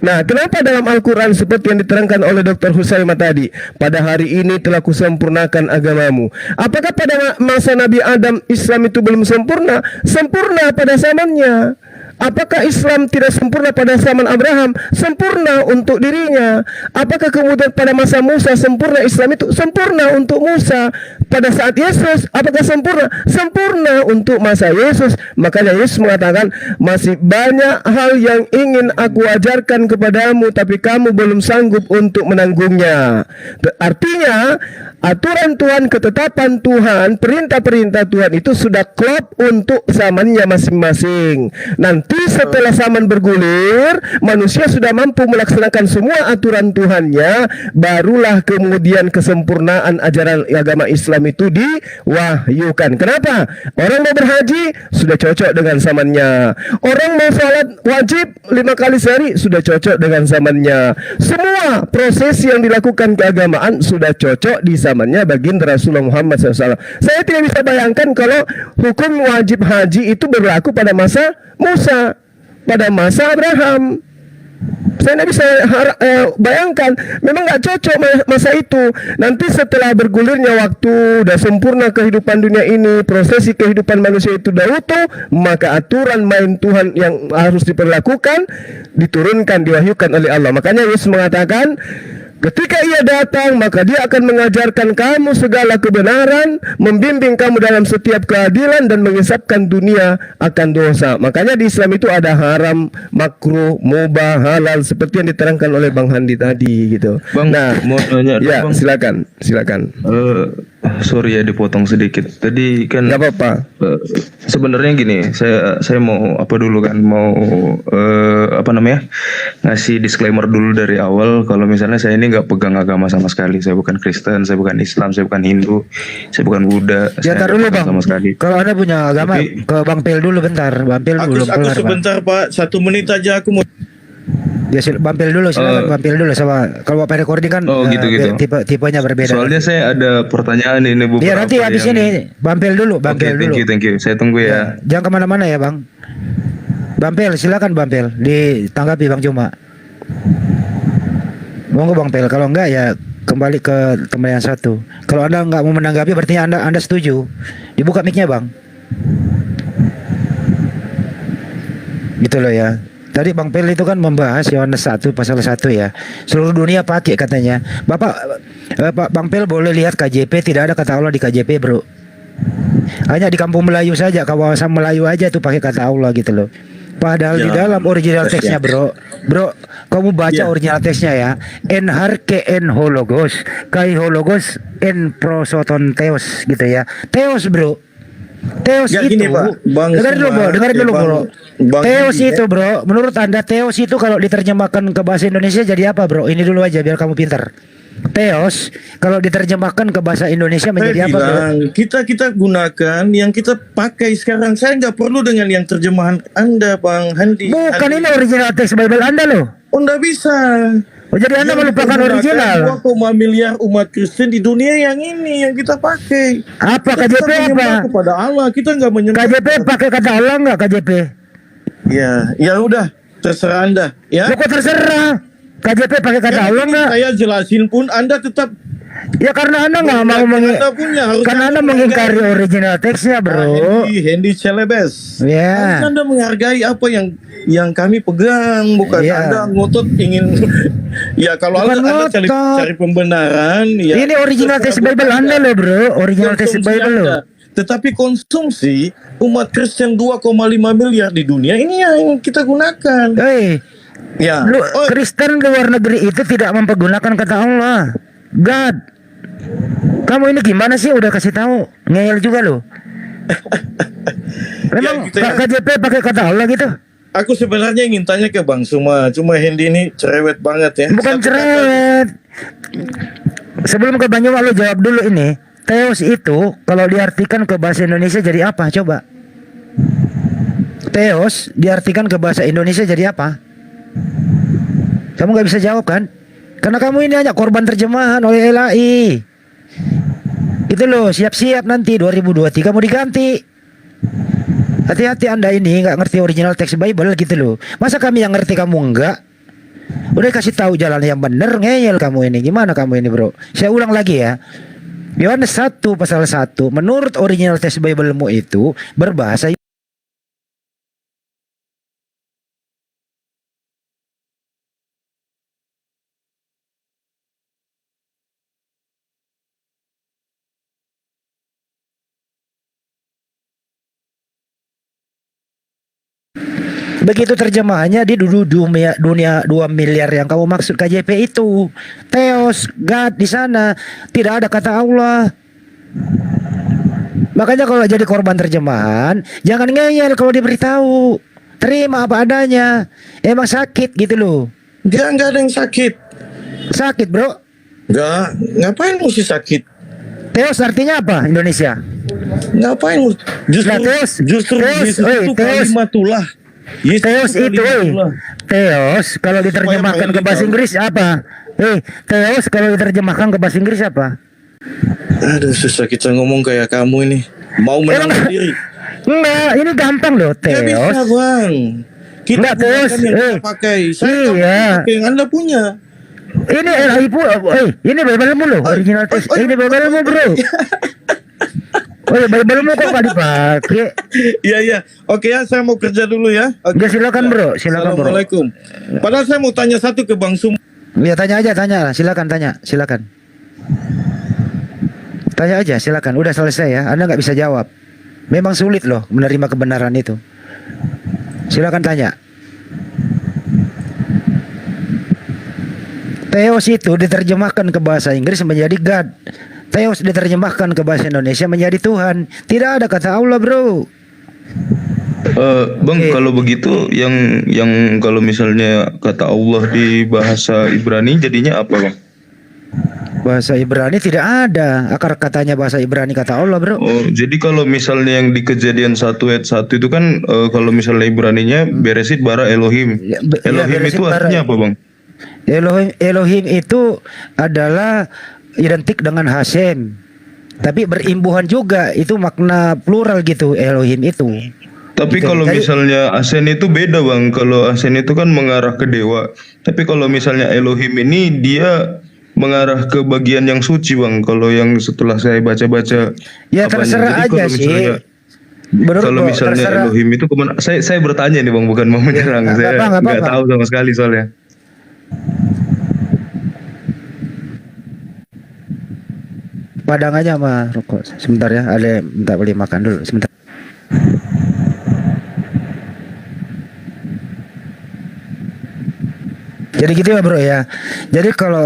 Nah, kenapa dalam Al-Quran seperti yang diterangkan oleh Dr. Husaimah tadi, pada hari ini telah kusempurnakan agamamu. Apakah pada masa Nabi Adam Islam itu belum sempurna? Sempurna pada zamannya. Apakah Islam tidak sempurna pada zaman Abraham? Sempurna untuk dirinya. Apakah kemudian pada masa Musa sempurna Islam itu? Sempurna untuk Musa. Pada saat Yesus, apakah sempurna? Sempurna untuk masa Yesus. Makanya Yesus mengatakan, masih banyak hal yang ingin aku ajarkan kepadamu, tapi kamu belum sanggup untuk menanggungnya. Artinya, aturan Tuhan, ketetapan Tuhan, perintah-perintah Tuhan itu sudah klop untuk zamannya masing-masing. Nanti setelah zaman bergulir, manusia sudah mampu melaksanakan semua aturan Tuhannya, barulah kemudian kesempurnaan ajaran agama Islam itu diwahyukan. Kenapa? Orang mau berhaji sudah cocok dengan zamannya. Orang mau sholat wajib 5 kali sehari sudah cocok dengan zamannya. Semua proses yang dilakukan keagamaan sudah cocok di zamannya baginda Rasulullah Muhammad SAW. Saya tidak bisa bayangkan kalau hukum wajib haji itu berlaku pada masa Musa, pada masa Abraham. Saya tidak bisa bayangkan. Memang nggak cocok masa itu. Nanti setelah bergulirnya waktu, udah sempurna kehidupan dunia ini, prosesi kehidupan manusia itu udah utuh, maka aturan main Tuhan yang harus diperlakukan diturunkan, diwahyukan oleh Allah. Makanya Yesus mengatakan, ketika ia datang, maka dia akan mengajarkan kamu segala kebenaran, membimbing kamu dalam setiap keadilan dan mengisapkan dunia akan dosa. Makanya di Islam itu ada haram, makruh, mubah, halal, seperti yang diterangkan oleh Bang Handi tadi gitu. Bang, nah, mau nanya, ya, Bang. silakan. Sorry ya dipotong sedikit. Tadi kan Nggak apa-apa. sebenarnya gini, saya mau apa dulu kan, mau apa namanya, ngasih disclaimer dulu dari awal kalau misalnya saya ini nggak pegang agama sama sekali. Saya bukan Kristen, saya bukan Islam, saya bukan Hindu, saya bukan Buddha. Ya, Saya tar nggak dulu pegang bang. sama sekali. Kalau anda punya agama, Tapi- ke Bang Pel dulu bentar. Bang Pel Aku belum kelar, Bang. sebentar Pak, 1 menit aja aku mau. Ya, Bang Pel dulu, silakan Bang Pel dulu sama. Kalau Bapak recording kan gitu. tipenya berbeda. Soalnya saya ada pertanyaan ini beberapa. Biar nanti habis yang- ini Bang Pel dulu, Bang Oke, Pel dulu. thank you. Saya tunggu ya. Jangan kemana-mana ya Bang. Bang Pel, silakan Bang Pel, ditanggapi Bang Juma. Monggo Bang Pel, kalau enggak ya kembali ke teman yang satu. Kalau anda enggak mau menanggapi berarti anda setuju. Dibuka mic-nya Bang. Gitu loh ya. Tadi Bang Pel itu kan membahas Yohanes 1 pasal 1 ya. Seluruh dunia pakai katanya. Pak Bang Pel boleh lihat KJP, tidak ada kata Allah di KJP, Bro. Hanya di kampung Melayu saja, kawasan Melayu aja tuh pakai kata Allah gitu loh. Padahal di Ya. dalam original teksnya, Bro, kamu baca Ya. original teksnya ya. En harke en hologos, kai hologos en prosoton theos gitu ya. Theos, Bro. Theos Ya, itu, gini, Pak. Bang dengar dulu, Bro, Sumar, dengar dulu, Bang- Bro. Bang Theos Hendy, itu, Bro, menurut Anda Theos itu kalau diterjemahkan ke bahasa Indonesia jadi apa, Bro? Ini dulu aja biar kamu pintar. Theos kalau diterjemahkan ke bahasa Indonesia Saya menjadi apa, Bro? bilang kita gunakan yang kita pakai sekarang. Saya nggak perlu dengan yang terjemahan Anda, Bang Handi. Bukan, ini original teks Bible Anda loh. Oh, nggak bisa. Oh, jadi Anda Yang melupakan digunakan original. 2 miliar umat Kristen di dunia yang ini yang kita pakai. Apa Kita KJP menyembah apa? kepada Allah, kita nggak menyembah. KJP pakai kata Allah nggak KJP? Ya udah, terserah Anda. Ya. Loh, kok terserah. KJP pakai kata Yang Allah ini nggak? saya jelasin pun Anda tetap Ya karena Anda nggak mau Anda punya, harus karena Anda mengingkari original teksnya, Bro. Hendy Celebes. Ya. Harus Anda menghargai apa yang kami pegang, bukan Iya. Anda ngotot ingin. Ya kalau Bukan Anda cari ngotot. pembenaran, ya Ini original teks terserah Bible buat Anda loh, Bro. Original teks Konsumsi Bible loh. Anda. Tetapi konsumsi umat Kristen 2,5 miliar di dunia ini yang kita gunakan. Hei, Ya. Kristen luar negeri itu tidak mempergunakan kata Allah. God. Kamu ini gimana sih, udah kasih tahu? Ngeyel juga loh. Memang Ya, gitu ya. KJP pakai kata Allah gitu? Aku sebenarnya ingin tanya ke Bang Suma, cuma Hendy ini cerewet banget ya. Bukan Satu cerewet. Sebelum ke Banyuwangi lo jawab dulu ini. Theos itu kalau diartikan ke bahasa Indonesia jadi apa? Coba. Theos diartikan ke bahasa Indonesia jadi apa? Kamu nggak bisa jawab kan? Karena kamu ini hanya korban terjemahan oleh LAI. Itu loh, siap-siap nanti 2023 kamu diganti. Hati-hati Anda ini nggak ngerti original teks Bible gitu loh. Masa kami yang ngerti kamu enggak? Udah kasih tahu jalan yang bener, ngeyel kamu ini. Gimana kamu ini, Bro? Saya ulang lagi ya. Yohanes 1 pasal 1 menurut original teks Bible-mu itu berbahasa begitu terjemahannya di dunia 2 miliar yang kamu maksud KJP itu. Theos, God di sana tidak ada kata Allah. Makanya kalau jadi korban terjemahan jangan ngeyel kalau diberitahu. Terima apa adanya. Emang sakit gitu loh. Enggak ada yang sakit. Sakit, Bro. Enggak, ngapain mesti sakit? Theos artinya apa Indonesia? Ngapain mesti? Nah, Theos, Justru Theos, Yesus oi, itu Theos. kalimatullah. Yesus Theos itu, kalimatullah. Theos kalau diterjemahkan ke bahasa Inggris apa? Theos kalau diterjemahkan ke bahasa Inggris apa? Aduh, susah kita ngomong kayak kamu ini. Mau menang Emang- sendiri. Enggak, ini gampang loh, Gak bisa, Theos. Bang. Kita Enggak, Theos. gunakan yang kita pakai. Saya nggak Iya. pakai yang Anda punya. Ini LAI pun, ini Bible-mu loh, original teks. Ini Bible-mu, Bro. Bible-mu kok gak dipakai? Iya. Oke ya, saya mau kerja dulu ya. Oke. Ya, silakan, Bro. Silakan, Bro. Assalamualaikum. Padahal saya mau tanya satu ke Bang Sum. Ya tanya aja, tanya. Silakan tanya, silakan. Tanya aja, silakan. Udah selesai ya. Anda nggak bisa jawab. Memang sulit loh menerima kebenaran itu. Silakan tanya. Theos itu diterjemahkan ke bahasa Inggris menjadi God. Theos diterjemahkan ke bahasa Indonesia menjadi Tuhan. Tidak ada kata Allah, bro. Bang, kalau begitu yang kalau misalnya kata Allah di bahasa Ibrani jadinya apa, Bang? Bahasa Ibrani tidak ada akar katanya bahasa Ibrani kata Allah, bro. Oh, jadi kalau misalnya yang di Kejadian 1 ayat 1 itu kan kalau misalnya Ibraninya Beresit bara Elohim. Elohim Beresit itu bara. artinya apa, Bang? Elohim itu adalah identik dengan Hasem. Tapi berimbuhan juga, itu makna plural gitu Elohim itu. Tapi Gitu. kalau Jadi- misalnya Asen itu beda, Bang. Kalau Asen itu kan mengarah ke dewa. Tapi kalau misalnya Elohim ini dia mengarah ke bagian yang suci, Bang. Kalau yang setelah saya baca-baca Ya apanya. terserah Jadi aja kalau sih. misalnya- Menurut Kalau gua, misalnya terserah. Elohim itu kemana? Saya bertanya nih, Bang, bukan mau menyerang. Nggak Saya apa-apa, nggak nggak apa-apa. tahu sama sekali soalnya. Padang aja sama rokok. Sebentar ya, ada yang minta beli makan dulu. Sebentar. Jadi gitu ya, bro ya. Jadi kalau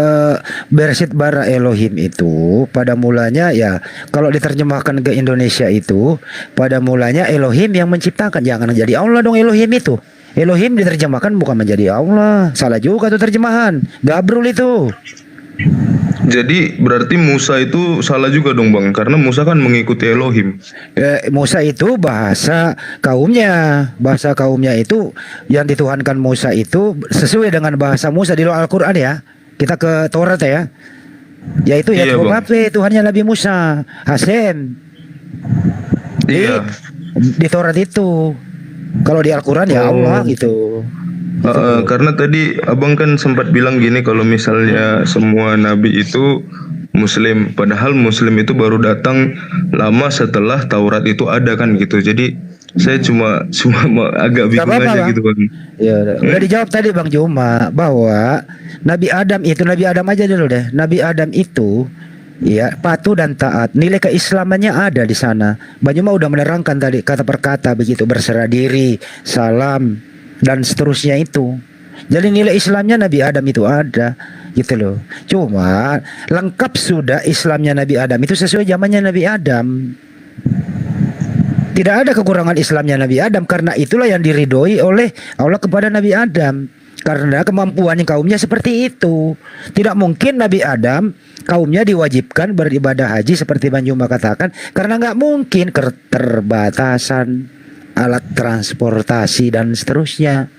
Beresit bara Elohim itu pada mulanya ya, kalau diterjemahkan ke Indonesia itu pada mulanya Elohim yang menciptakan. Jangan jadi Allah dong Elohim itu. Elohim diterjemahkan bukan menjadi Allah. Salah juga tuh terjemahan. Gabrul itu. Jadi berarti Musa itu salah juga dong, Bang, karena Musa kan mengikuti Elohim. Musa itu bahasa kaumnya itu yang dituhankan Musa itu sesuai dengan bahasa Musa di luar Al-Quran ya. Kita ke Taurat ya, yaitu ya Iya, Bang. Tuhannya Nabi Musa, Hasem. Iya. Di Taurat itu, kalau di Al-Quran ya Allah gitu. Karena tadi abang kan sempat bilang gini, kalau misalnya semua nabi itu Muslim, padahal Muslim itu baru datang lama setelah Taurat itu ada kan gitu. Jadi saya cuma agak bingung apa-apa, aja Bang. gitu, Bang. Ya udah dijawab tadi Bang Juma bahwa Nabi Adam aja dulu deh. Nabi Adam itu ya patuh dan taat. Nilai keislamannya ada di sana. Bang Juma udah menerangkan tadi kata per kata begitu, berserah diri, salam dan seterusnya itu. Jadi nilai Islamnya Nabi Adam itu ada gitu loh. Cuma lengkap sudah Islamnya Nabi Adam itu sesuai zamannya Nabi Adam. Tidak ada kekurangan Islamnya Nabi Adam, karena itulah yang diridhoi oleh Allah kepada Nabi Adam. Karena kemampuannya kaumnya seperti itu. Tidak mungkin Nabi Adam kaumnya diwajibkan beribadah haji seperti Bang Juma katakan, karena nggak mungkin, keterbatasan alat transportasi dan seterusnya.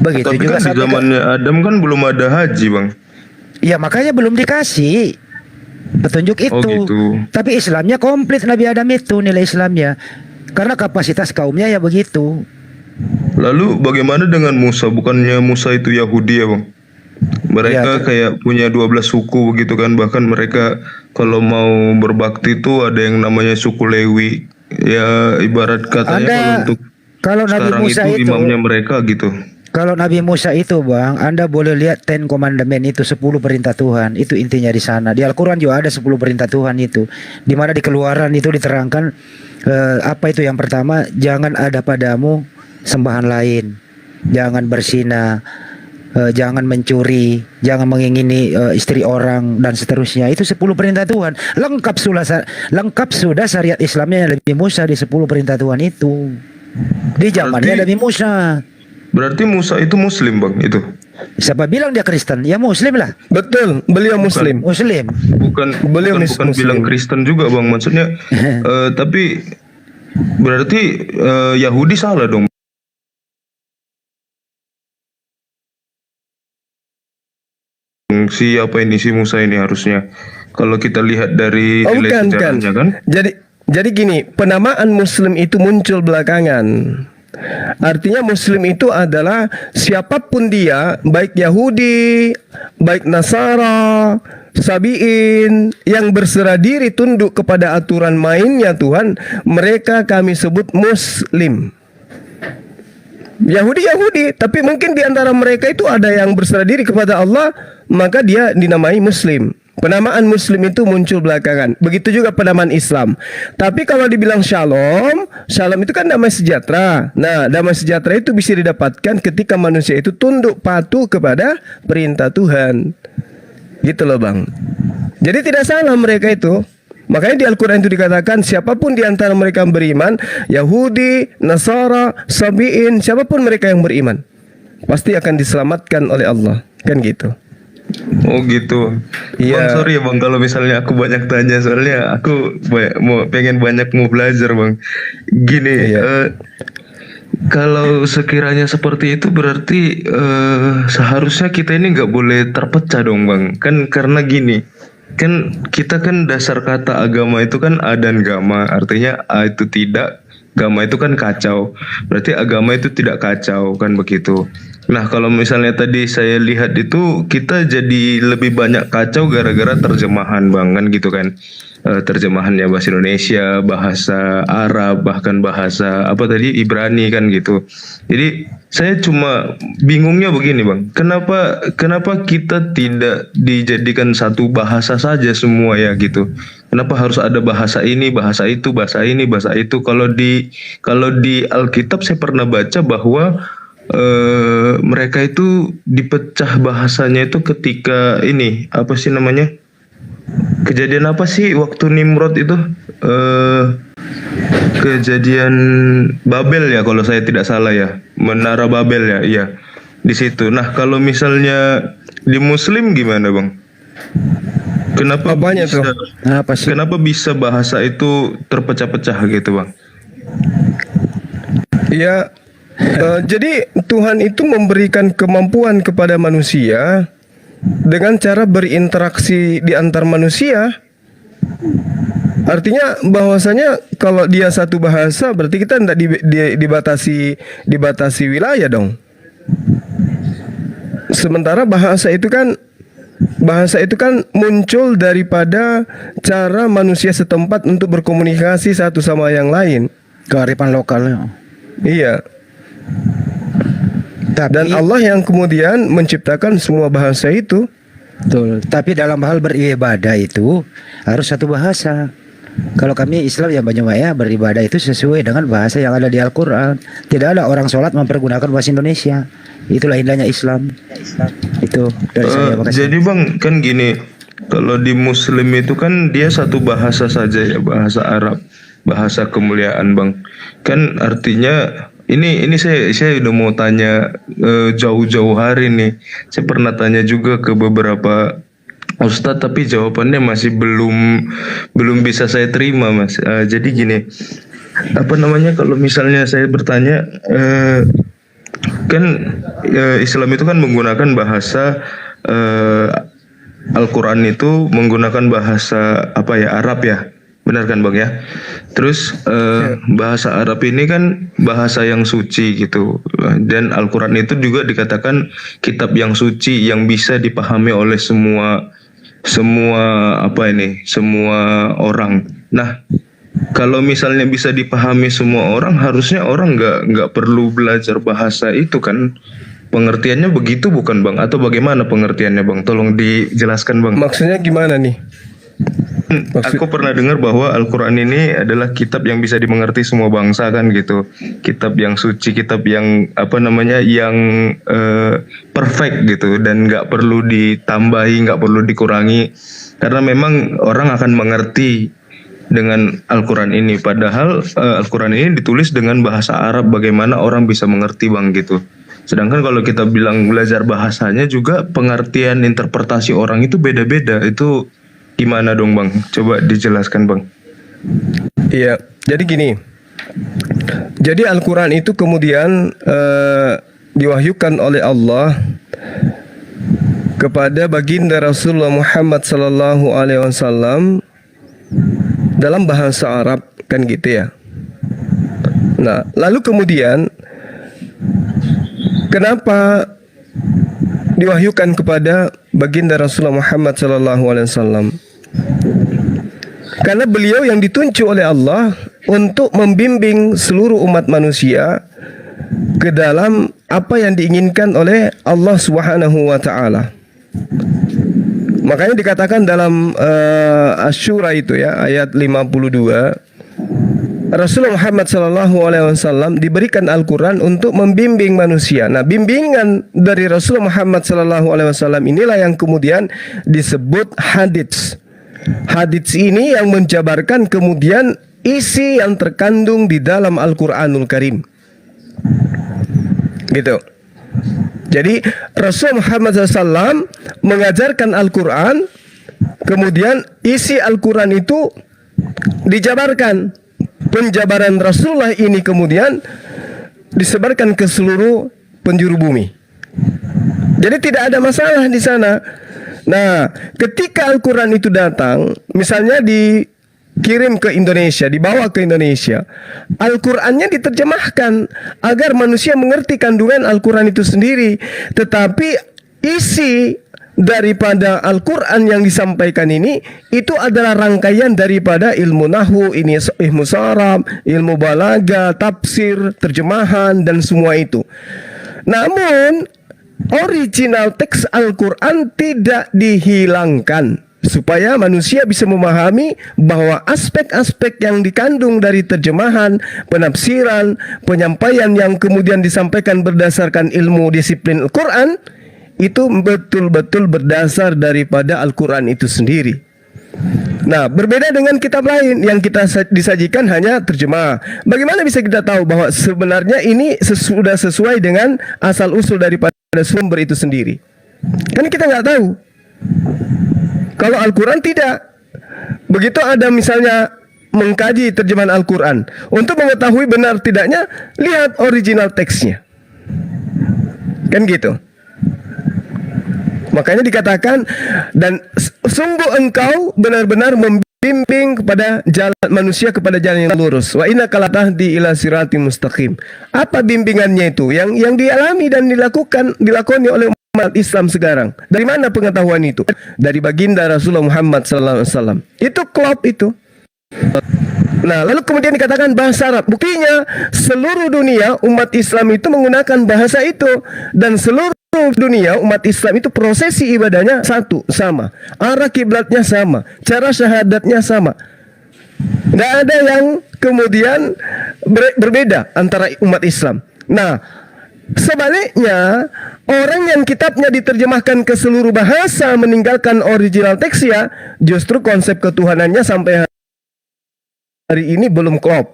Begitu Tapi juga kan di sampai zamannya Adam kan belum ada haji, Bang. ya makanya belum dikasih petunjuk itu. Oh, gitu. Tapi Islamnya komplit Nabi Adam itu, nilai Islamnya. Karena kapasitas kaumnya ya begitu. Lalu bagaimana dengan Musa? Bukannya Musa itu Yahudi ya, Bang? Mereka kayak punya 12 suku begitu kan. Bahkan mereka kalau mau berbakti itu ada yang namanya suku Lewi. Ya ibarat katanya Kalau Nabi sekarang Musa itu itu imamnya mereka gitu. Kalau Nabi Musa itu, Bang, Anda boleh lihat 10 Commandment itu, 10 perintah Tuhan. Itu intinya di sana. Di Al-Quran juga ada 10 perintah Tuhan itu. Di mana di Keluaran itu diterangkan apa itu yang pertama, jangan ada padamu sembahan lain. Jangan berzina, jangan mencuri, jangan mengingini istri orang dan seterusnya. Itu 10 perintah Tuhan. Lengkap sudah syariat Islamnya Nabi Musa di 10 perintah Tuhan itu. Di zamannya Nabi Musa. Berarti Musa itu Muslim, Bang, itu? Siapa bilang dia Kristen? Ya Muslim lah. Betul, beliau Muslim. Muslim. Beliau bukan Muslim. bilang Kristen juga, Bang. Maksudnya tapi berarti Yahudi salah dong. Si Musa ini harusnya, kalau kita lihat dari nilai sejarahnya kan. Jadi gini, penamaan Muslim itu muncul belakangan. Artinya Muslim itu adalah siapapun dia, baik Yahudi, baik Nasara, Sabiin, yang berserah diri tunduk kepada aturan mainnya Tuhan, mereka kami sebut Muslim. Yahudi, tapi mungkin di antara mereka itu ada yang berserah diri kepada Allah, maka dia dinamai Muslim. Penamaan Muslim itu muncul belakangan. Begitu juga penamaan Islam. Tapi kalau dibilang Shalom itu kan damai sejahtera. Nah, damai sejahtera itu bisa didapatkan ketika manusia itu tunduk patuh kepada perintah Tuhan. Gitu loh Bang. Jadi tidak salah mereka itu. Makanya di Al-Quran itu dikatakan siapapun di antara mereka yang beriman, Yahudi, Nasara, Sabi'in, siapapun mereka yang beriman, pasti akan diselamatkan oleh Allah. Kan gitu. Oh gitu. Iya. Bang, sorry ya Bang kalau misalnya aku banyak tanya, soalnya aku pengen banyak mau belajar Bang. Gini, Iya. kalau sekiranya seperti itu berarti seharusnya kita ini nggak boleh terpecah dong Bang. Kan karena gini, kan kita kan dasar kata agama itu kan a dan gama, artinya a itu tidak, gama itu kan kacau, berarti agama itu tidak kacau kan begitu. Nah kalau misalnya tadi saya lihat itu kita jadi lebih banyak kacau gara-gara terjemahan Bang, kan gitu kan. Terjemahannya bahasa Indonesia, bahasa Arab, bahkan bahasa apa tadi Ibrani kan gitu. Jadi saya cuma bingungnya begini Bang, kenapa kita tidak dijadikan satu bahasa saja semua ya gitu? Kenapa harus ada bahasa ini, bahasa itu, bahasa ini, bahasa itu? Kalau di Alkitab saya pernah baca bahwa mereka itu dipecah bahasanya itu ketika ini apa sih namanya? Kejadian apa sih waktu Nimrod itu? Kejadian Babel ya kalau saya tidak salah ya, Menara Babel ya, iya di situ. Nah kalau misalnya di Muslim gimana Bang? Kenapa Apanya bisa, tuh? Apa sih? kenapa bisa bahasa itu terpecah-pecah gitu Bang? Ya, jadi Tuhan itu memberikan kemampuan kepada manusia dengan cara berinteraksi di antar manusia. Artinya bahwasanya kalau dia satu bahasa berarti kita tidak dibatasi wilayah dong. Sementara bahasa itu kan muncul daripada cara manusia setempat untuk berkomunikasi satu sama yang lain. Kearifan lokal. Iya. Tapi, Dan Allah yang kemudian menciptakan semua bahasa itu. betul. Tapi dalam hal beribadah itu harus satu bahasa. Kalau kami Islam yang Banyuwangi beribadah itu sesuai dengan bahasa yang ada di Al-Quran. Tidak ada orang sholat mempergunakan bahasa Indonesia. Itulah indahnya Islam. Itu dari saya. Makasih. Jadi Bang kan gini, kalau di Muslim itu kan dia satu bahasa saja ya, bahasa Arab, bahasa kemuliaan Bang. Kan artinya ini saya udah mau tanya jauh-jauh hari nih. Saya pernah tanya juga ke beberapa Ustadz tapi jawabannya masih belum bisa saya terima Mas. Jadi gini, apa namanya kalau misalnya saya bertanya kan Islam itu kan menggunakan bahasa Al-Quran itu menggunakan bahasa apa ya, Arab ya, benar kan Bang ya? Terus bahasa Arab ini kan bahasa yang suci gitu, dan Al-Quran itu juga dikatakan kitab yang suci yang bisa dipahami oleh semua orang. Nah kalau misalnya bisa dipahami semua orang, harusnya orang nggak perlu belajar bahasa itu kan? Pengertiannya begitu bukan Bang? Atau bagaimana pengertiannya Bang? Tolong dijelaskan Bang. Maksudnya gimana nih? Aku pernah dengar bahwa Al-Quran ini adalah kitab yang bisa dimengerti semua bangsa kan gitu. Kitab yang suci, kitab yang yang perfect gitu, dan nggak perlu ditambahi, nggak perlu dikurangi, karena memang orang akan mengerti dengan Al-Quran ini. Padahal Al-Quran ini ditulis dengan bahasa Arab, bagaimana orang bisa mengerti Bang gitu. Sedangkan kalau kita bilang belajar bahasanya juga pengertian interpretasi orang itu beda-beda. Itu gimana dong Bang? Coba dijelaskan Bang. Iya, jadi gini. Jadi Al-Quran itu kemudian diwahyukan oleh Allah kepada baginda Rasulullah Muhammad sallallahu alaihi wasallam dalam bahasa Arab kan gitu ya. Nah, lalu kemudian kenapa diwahyukan kepada baginda Rasulullah Muhammad sallallahu alaihi wasallam? Karena beliau yang ditunjuk oleh Allah untuk membimbing seluruh umat manusia ke dalam apa yang diinginkan oleh Allah Subhanahu wa taala. Makanya dikatakan dalam Asy-Syura itu ya, ayat 52, Rasulullah Muhammad SAW diberikan Al-Quran untuk membimbing manusia. Nah, bimbingan dari Rasulullah Muhammad SAW inilah yang kemudian disebut hadits. Hadits ini yang menjabarkan kemudian isi yang terkandung di dalam Al-Quranul Karim. Gitu. Jadi Rasul Muhammad SAW mengajarkan Al-Quran, kemudian isi Al-Quran itu dijabarkan. Penjabaran Rasulullah ini kemudian disebarkan ke seluruh penjuru bumi. Jadi tidak ada masalah di sana. Nah, ketika Al-Quran itu datang, misalnya dikirim ke Indonesia, dibawa ke Indonesia, Al-Qurannya diterjemahkan agar manusia mengerti kandungan Al-Quran itu sendiri. Tetapi isi daripada Al-Quran yang disampaikan ini itu adalah rangkaian daripada ilmu nahwu, ini ilmu saraf, ilmu balaga, tafsir, terjemahan, dan semua itu. Namun original teks Al-Quran tidak dihilangkan supaya manusia bisa memahami bahwa aspek-aspek yang dikandung dari terjemahan, penafsiran, penyampaian yang kemudian disampaikan berdasarkan ilmu disiplin Al-Quran itu betul-betul berdasar daripada Al-Quran itu sendiri. Nah, berbeda dengan kitab lain yang kita disajikan hanya terjemah. Bagaimana bisa kita tahu bahwa sebenarnya ini sudah sesuai dengan asal-usul daripada sumber itu sendiri? Kan kita nggak tahu. Kalau Al-Quran tidak. Begitu ada misalnya mengkaji terjemahan Al-Quran, untuk mengetahui benar tidaknya, lihat original teksnya. Kan gitu. Makanya dikatakan, dan sungguh engkau benar-benar membimbing kepada jalan manusia kepada jalan yang lurus. Wa innaka latahdi ila siratim mustaqim. Apa bimbingannya itu? Yang dialami dan dilakoni oleh umat Islam sekarang. Dari mana pengetahuan itu? Dari baginda Rasulullah Muhammad SAW. Itu klop itu. Nah, lalu kemudian dikatakan bahasa Arab. Buktinya seluruh dunia umat Islam itu menggunakan bahasa itu, dan seluruh dunia umat Islam itu prosesi ibadahnya sama, arah kiblatnya sama, cara syahadatnya sama. Nggak ada yang kemudian berbeda antara umat Islam. Nah, sebaliknya orang yang kitabnya diterjemahkan ke seluruh bahasa meninggalkan original teksnya, justru konsep ketuhanannya sampai hari ini belum klop.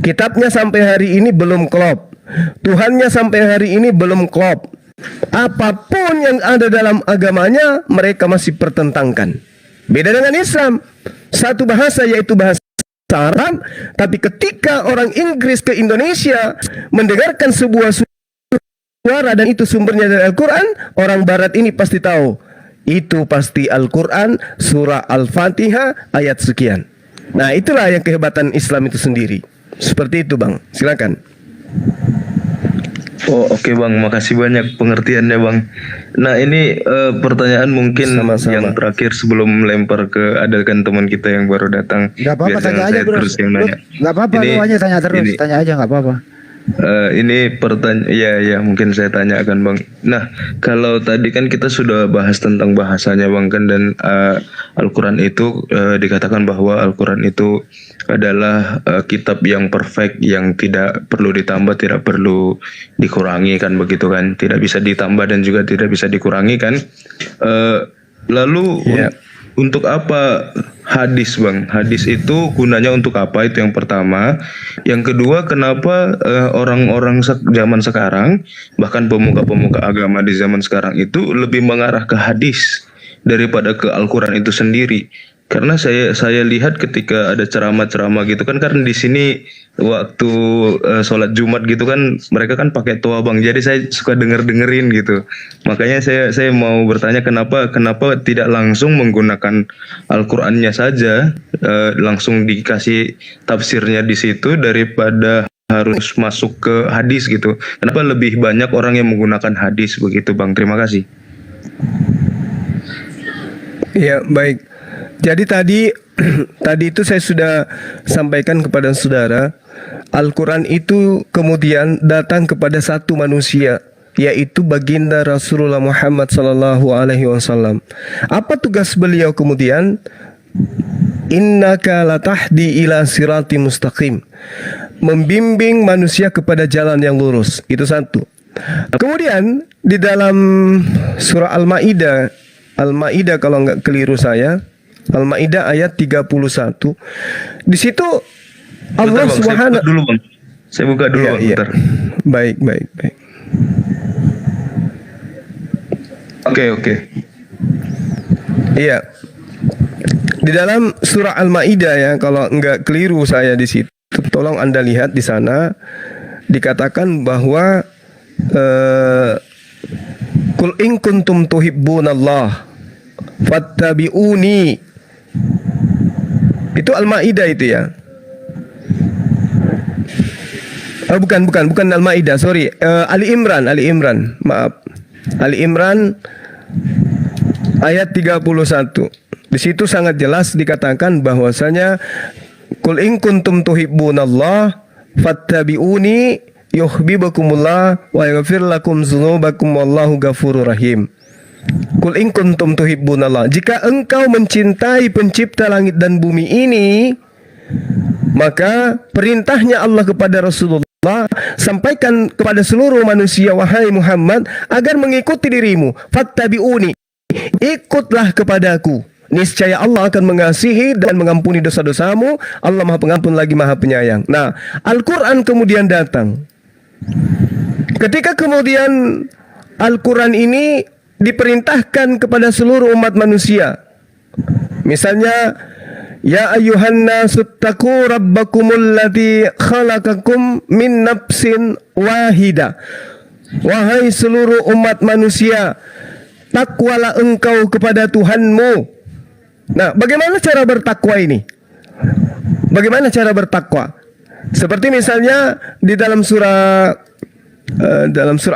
Kitabnya sampai hari ini belum klop. Tuhannya sampai hari ini belum klop. Apapun yang ada dalam agamanya mereka masih pertentangkan. Beda dengan Islam, satu bahasa yaitu bahasa Arab, tapi ketika orang Inggris ke Indonesia mendengarkan sebuah suara dan itu sumbernya dari Al-Quran, orang Barat ini pasti tahu itu pasti Al-Quran, surah Al-Fatihah ayat sekian. Nah, itulah yang kehebatan Islam itu sendiri. Seperti itu, Bang. Silakan. Oh, oke Bang, makasih banyak pengertiannya Bang. Nah, ini pertanyaan mungkin yang terakhir sebelum melempar ke ada kan teman kita yang baru datang. Gak apa-apa, tanya aja terus yang nanya. Gak apa-apa, lu aja tanya terus, tanya aja gak apa-apa. Ini pertanyaan, ya mungkin saya tanyakan Bang. Nah, kalau tadi kan kita sudah bahas tentang bahasanya Bang kan, dan Al-Quran itu dikatakan bahwa Al-Quran itu adalah kitab yang perfect, yang tidak perlu ditambah, tidak perlu dikurangi kan, begitu kan, tidak bisa ditambah dan juga tidak bisa dikurangi kan. Lalu untuk apa hadis Bang? Hadis itu gunanya untuk apa? Itu yang pertama. Yang kedua, kenapa orang-orang zaman sekarang, bahkan pemuka-pemuka agama di zaman sekarang itu lebih mengarah ke hadis daripada ke Al-Quran itu sendiri? Karena saya lihat ketika ada ceramah-ceramah gitu kan, karena di sini waktu sholat Jumat gitu kan mereka kan pakai toa Bang, jadi saya suka dengerin gitu. Makanya saya mau bertanya kenapa tidak langsung menggunakan Al-Qur'annya saja, langsung dikasih tafsirnya di situ daripada harus masuk ke hadis gitu. Kenapa lebih banyak orang yang menggunakan hadis begitu Bang? Terima kasih. Ya, baik. Jadi tadi itu saya sudah sampaikan kepada saudara, Al-Quran itu kemudian datang kepada satu manusia, yaitu baginda Rasulullah Muhammad SAW. Apa tugas beliau kemudian? Innaka latahdi ila sirati mustaqim. membimbing manusia kepada jalan yang lurus. Itu satu. Kemudian di dalam surah Al-Maidah kalau nggak keliru saya, Al-Maidah ayat 31. Di situ Allah Subhanahu dulu Bang. Saya buka dulu Bang, bentar. Baik. Oke. Iya. Di dalam surah Al-Maidah ya, kalau enggak keliru saya di situ, tolong Anda lihat di sana dikatakan bahwa Qul in kuntum tuhibbunallah fattabi'uni. Itu Al-Maidah itu ya. Bukan Al-Maidah, sorry. Ali Imran. Maaf. Ali Imran ayat 31. Di situ sangat jelas dikatakan bahwasanya Qul in kuntum tuhibbunallah fattabi'uni yuhibbukumullah wa yaghfir lakum dzunubakum wallahu ghafurur rahim. Qul in kuntum tuhibbunallah, jika engkau mencintai pencipta langit dan bumi ini, maka perintahnya Allah kepada Rasulullah, sampaikan kepada seluruh manusia, wahai Muhammad, agar mengikuti dirimu. Fattabi'uni, ikutlah kepadaku. Niscaya Allah akan mengasihi dan mengampuni dosa-dosamu. Allah Maha Pengampun lagi Maha Penyayang. Nah, Al-Quran kemudian datang. Ketika kemudian Al-Quran ini diperintahkan kepada seluruh umat manusia. Misalnya, ya ayyuhan nasu taqu rabbakumul ladzi khalaqakum min nafsin wahidah. Wahai seluruh umat manusia, takwalah engkau kepada Tuhanmu. Nah, bagaimana cara bertakwa ini? Bagaimana cara bertakwa? Seperti misalnya di dalam surah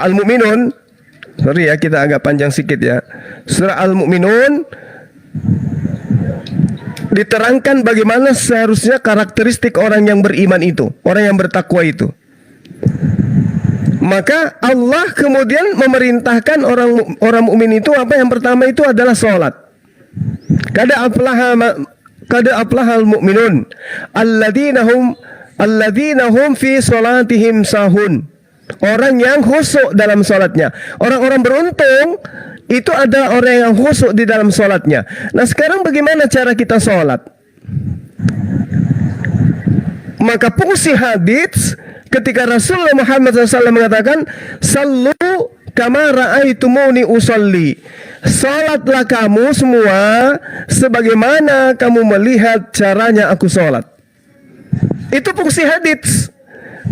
Al-Mu'minun. Sorry ya, kita agak panjang sedikit ya. Surah Al-Mu'minun diterangkan bagaimana seharusnya karakteristik orang yang beriman itu, orang yang bertakwa itu. Maka Allah kemudian memerintahkan orang mukmin itu apa yang pertama itu adalah sholat. Kada aflahal mu'minun alladzina hum fi sholatihim sahun. Orang yang khusyuk dalam sholatnya. Orang-orang beruntung itu ada orang yang khusyuk di dalam sholatnya. Nah, sekarang bagaimana cara kita sholat? Maka fungsi hadits ketika Rasulullah Muhammad SAW mengatakan, sallu kama ra'aitumuni usolli. Salatlah kamu semua sebagaimana kamu melihat caranya aku salat. Itu fungsi hadits.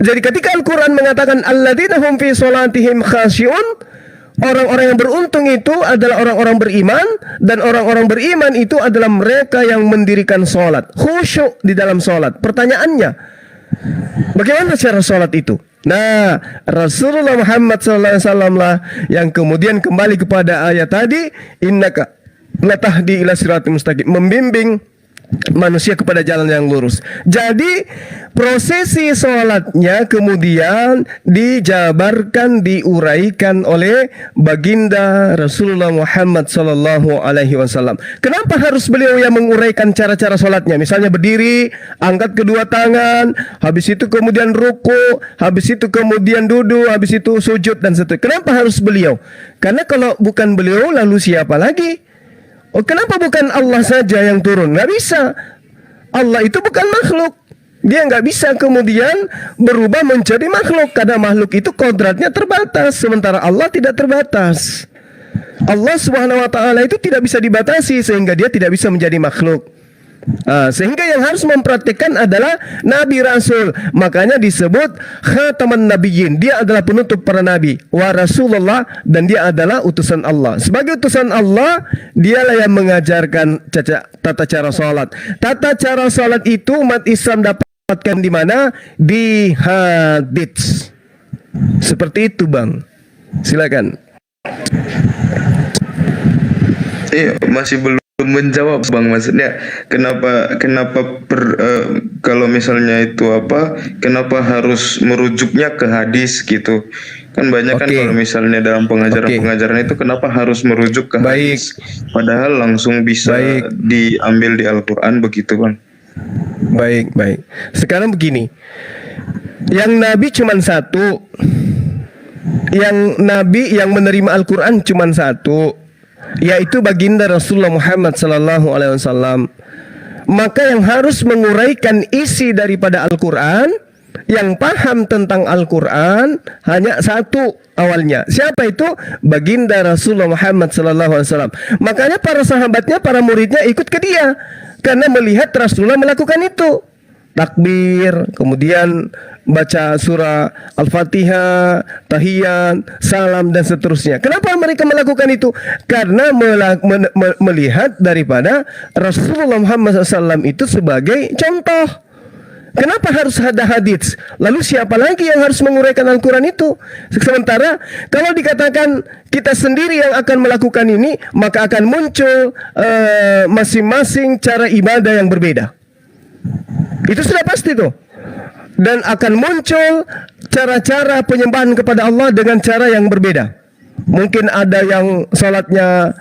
Jadi ketika Al-Quran mengatakan alladzina hum fi sholatihim khasyi'un, orang-orang yang beruntung itu adalah orang-orang beriman, dan orang-orang beriman itu adalah mereka yang mendirikan salat, khusyuk di dalam salat. Pertanyaannya, bagaimana cara salat itu? Nah, Rasulullah Muhammad SAW lah yang kemudian kembali kepada ayat tadi, innaka latahdi ila siratal mustaqim, membimbing manusia kepada jalan yang lurus. Jadi prosesi sholatnya kemudian dijabarkan, diuraikan oleh baginda Rasulullah Muhammad SAW. Kenapa harus beliau yang menguraikan cara-cara sholatnya? Misalnya berdiri, angkat kedua tangan, habis itu kemudian ruku, habis itu kemudian duduk, habis itu sujud dan seterusnya. Kenapa harus beliau? Karena kalau bukan beliau lalu siapa lagi? Oh, kenapa bukan Allah saja yang turun? Nggak bisa. Allah itu bukan makhluk. Dia nggak bisa kemudian berubah menjadi makhluk. Karena makhluk itu kodratnya terbatas. Sementara Allah tidak terbatas. Allah Subhanahu Wa Taala itu tidak bisa dibatasi. Sehingga dia tidak bisa menjadi makhluk. Sehingga yang harus mempraktikkan adalah Nabi Rasul. Makanya disebut khataman nabiyyin. Dia adalah penutup para nabi, wa Rasulullah, dan dia adalah utusan Allah. Sebagai utusan Allah, dialah yang mengajarkan tata cara sholat. Tata cara sholat itu umat Islam dapatkan di mana? Di hadits. Seperti itu, Bang. Silakan. Masih belum menjawab Bang, maksudnya kenapa kalau misalnya itu kenapa harus merujuknya ke hadis gitu, kan banyak kan kalau misalnya dalam pengajaran itu kenapa harus merujuk ke hadis padahal langsung bisa diambil di Al-Quran begitu Bang. Baik, baik. Sekarang begini. Yang Nabi cuma satu. Yang Nabi yang menerima Al-Quran cuma satu, yaitu baginda Rasulullah Muhammad sallallahu alaihi wasallam. Maka yang harus menguraikan isi daripada Al-Quran, yang paham tentang Al-Quran hanya satu awalnya. Siapa itu? Baginda Rasulullah Muhammad sallallahu alaihi wasallam. Makanya para sahabatnya, para muridnya ikut ke dia karena melihat Rasulullah melakukan itu. Takbir, kemudian baca surah Al-Fatihah, tahiyat, salam dan seterusnya. Kenapa mereka melakukan itu? Karena melihat daripada Rasulullah Muhammad SAW itu sebagai contoh. Kenapa harus ada hadits? Lalu siapa lagi yang harus menguraikan Al-Quran itu? Sementara kalau dikatakan kita sendiri yang akan melakukan ini, maka akan muncul masing-masing cara ibadah yang berbeda. Itu sudah pasti tuh. Dan akan muncul cara-cara penyembahan kepada Allah dengan cara yang berbeda. Mungkin ada yang salatnya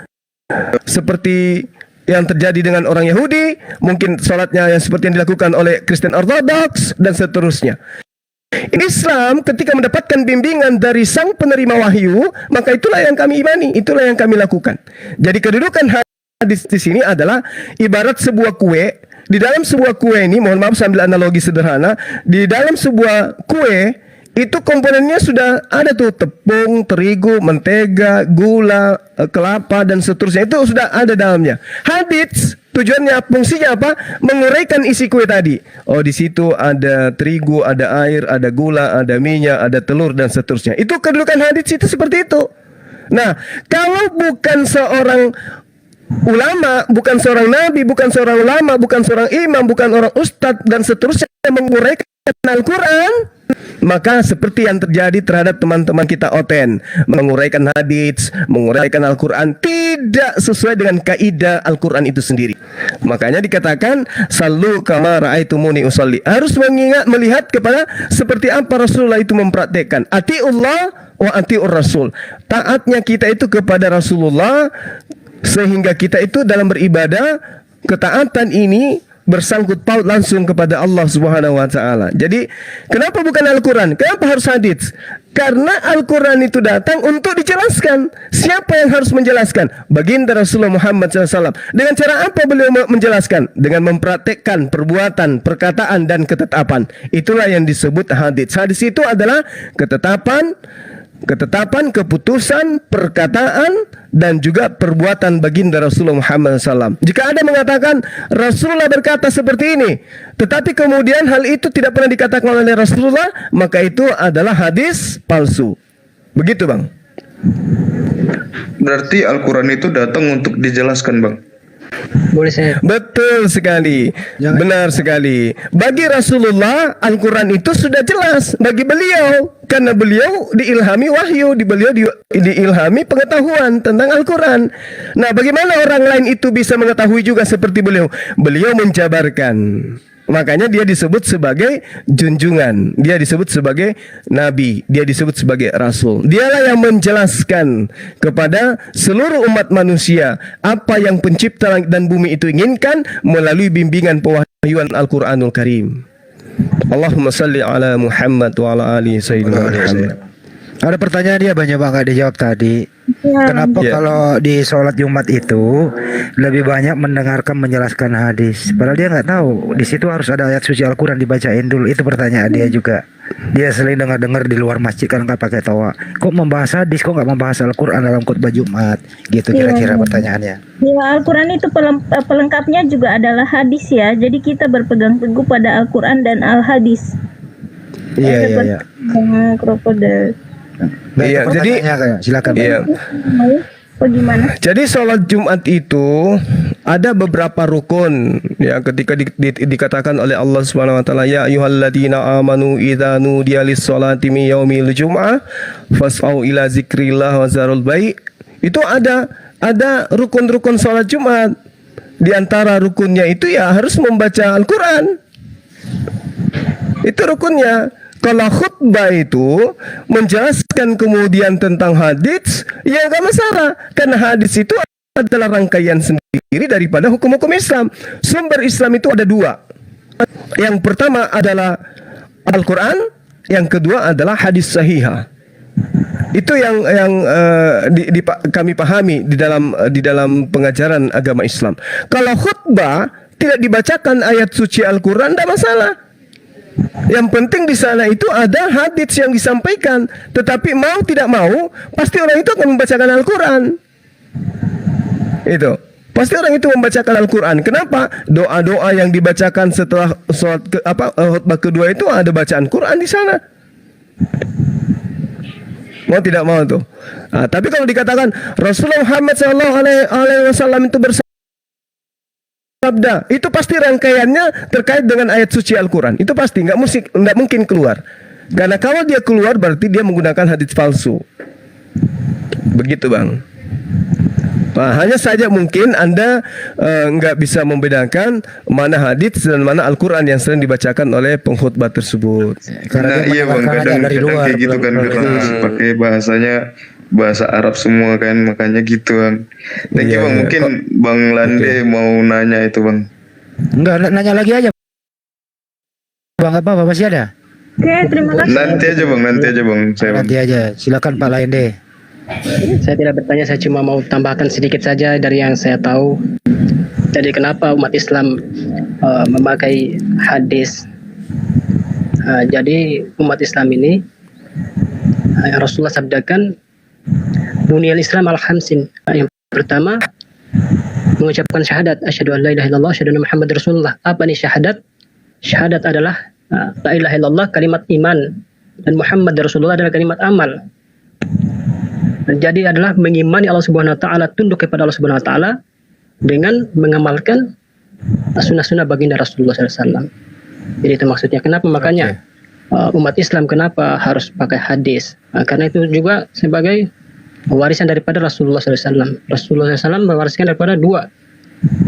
seperti yang terjadi dengan orang Yahudi, mungkin salatnya yang seperti yang dilakukan oleh Kristen Ortodoks dan seterusnya. Islam ketika mendapatkan bimbingan dari sang penerima wahyu, maka itulah yang kami imani, itulah yang kami lakukan. Jadi kedudukan hadis di sini adalah ibarat sebuah kue. Di dalam sebuah kue ini, mohon maaf sambil analogi sederhana, di dalam sebuah kue itu komponennya sudah ada tuh, tepung, terigu, mentega, gula, kelapa dan seterusnya, itu sudah ada dalamnya. Hadits tujuannya, fungsinya apa? Menguraikan isi kue tadi. Oh, di situ ada terigu, ada air, ada gula, ada minyak, ada telur dan seterusnya. Itu kedudukan hadits itu seperti itu. Nah, kalau bukan seorang ulama, bukan seorang nabi, bukan seorang ulama, bukan seorang imam, bukan orang ustadz dan seterusnya yang menguraikan Al-Quran, maka seperti yang terjadi terhadap teman-teman kita OTEN, menguraikan hadits, menguraikan Al-Quran tidak sesuai dengan kaidah Al-Quran itu sendiri. Makanya dikatakan sallu kama ra'aitumuni usolli, harus melihat kepada seperti apa Rasulullah itu mempraktekkan. Atiullah wa atiur Rasul, taatnya kita itu kepada Rasulullah, sehingga kita itu dalam beribadah, ketaatan ini bersangkut paut langsung kepada Allah Subhanahu wa taala. Jadi, kenapa bukan Al-Qur'an? Kenapa harus hadits? Karena Al-Qur'an itu datang untuk dijelaskan. Siapa yang harus menjelaskan? Baginda Rasulullah Muhammad SAW. Dengan cara apa beliau menjelaskan? Dengan mempraktekkan perbuatan, perkataan dan ketetapan. Itulah yang disebut hadits. Hadits itu adalah ketetapan, keputusan, perkataan dan juga perbuatan baginda Rasulullah Muhammad SAW. Jika ada mengatakan Rasulullah berkata seperti ini, tetapi kemudian hal itu tidak pernah dikatakan oleh Rasulullah, maka itu adalah hadis palsu. Begitu, Bang. Berarti Al-Quran itu datang untuk dijelaskan, Bang. Boleh saya? Betul sekali. Benar sekali. Bagi Rasulullah, Al-Quran itu sudah jelas bagi beliau, karena beliau diilhami wahyu, diilhami pengetahuan tentang Al-Quran. Nah, bagaimana orang lain itu bisa mengetahui juga seperti beliau? Beliau menjabarkan. Makanya dia disebut sebagai junjungan, dia disebut sebagai nabi, dia disebut sebagai rasul. Dialah yang menjelaskan kepada seluruh umat manusia apa yang pencipta langit dan bumi itu inginkan melalui bimbingan pewahyuan Al-Quranul Karim. Allahumma salli ala Muhammad wa ala ali sayyidina Muhammad. Ada pertanyaan dia banyak banget dijawab tadi. Kenapa kalau di sholat Jumat itu lebih banyak mendengarkan menjelaskan hadis? Padahal dia nggak tahu di situ harus ada ayat suci Al-Quran dibacain dulu. Itu pertanyaan dia juga. Dia sering dengar di luar masjid kan nggak pakai tawa. Kok membahas hadis? Kok nggak membahas Al-Quran dalam khutbah Jumat? Gitu kira-kira pertanyaannya. Ya, Al-Quran itu pelengkapnya juga adalah hadis ya. Jadi kita berpegang teguh pada Al-Quran dan Al-Hadis. Iya. Krokodil. Iya, jadi silakan. Iya. Bagaimana? Jadi sholat Jumat itu ada beberapa rukun ya, ketika dikatakan oleh Allah Subhanahu wa taala, ya ayyuhalladzina amanu idza nudiya lis-sholati min yaumil jum'ah fas'au ila zikrillah wa zarul bai'. Itu ada rukun-rukun sholat Jumat. Di antara rukunnya itu ya harus membaca Al-Quran. Itu rukunnya. Kalau khutbah itu menjelaskan kemudian tentang hadits, ya nggak masalah, karena hadits itu adalah rangkaian sendiri daripada hukum-hukum Islam. Sumber Islam itu ada dua. Yang pertama adalah Al-Quran, yang kedua adalah hadis sahihah. Itu yang kami pahami di dalam pengajaran agama Islam. Kalau khutbah tidak dibacakan ayat suci Al-Quran, tidak masalah. Yang penting di sana itu ada hadits yang disampaikan. Tetapi mau tidak mau, pasti orang itu akan membacakan Al-Quran. Itu pasti orang itu membacakan Al-Quran. Kenapa? Doa-doa yang dibacakan setelah sholat khutbah kedua itu ada bacaan Quran di sana. Mau tidak mau tuh. Tapi kalau dikatakan Rasulullah Muhammad SAW itu bersabda, itu pasti rangkaiannya terkait dengan ayat suci Al-Quran. Itu pasti nggak mungkin keluar. Karena kalau dia keluar berarti dia menggunakan hadits palsu. Begitu bang. Nah, hanya saja mungkin Anda nggak bisa membedakan mana hadits dan mana Al-Quran yang sering dibacakan oleh pengkhutbah tersebut. Karena iya bang, kadang kayak gitu kan, karena pakai bahasa Arab semua kan, makanya gitu bang. Thank you bang, mungkin Bang Lande mau nanya itu bang. Enggak, nanya lagi aja. Bang apa masih ada? Oke, terima kasih. Nanti aja bang. Nanti aja, silakan Pak Lande. Saya tidak bertanya, saya cuma mau tambahkan sedikit saja dari yang saya tahu. Jadi kenapa umat Islam memakai hadis? Jadi umat Islam ini Rasulullah sabdakan Bunyal Islam al-khamsin. Yang pertama mengucapkan syahadat, asyhadu an la ilaha illallah, asyhadu anna Muhammad Rasulullah. Apa nih syahadat? Syahadat adalah la ilaha illallah, kalimat iman, dan Muhammad Rasulullah adalah kalimat amal. Jadi adalah mengimani Allah Subhanahu wa taala, tunduk kepada Allah Subhanahu wa taala dengan mengamalkan sunnah-sunnah baginda Rasulullah SAW. Jadi itu maksudnya. Kenapa makanya umat Islam kenapa harus pakai hadis? Karena itu juga sebagai warisan daripada Rasulullah SAW. Rasulullah SAW mewariskan daripada dua,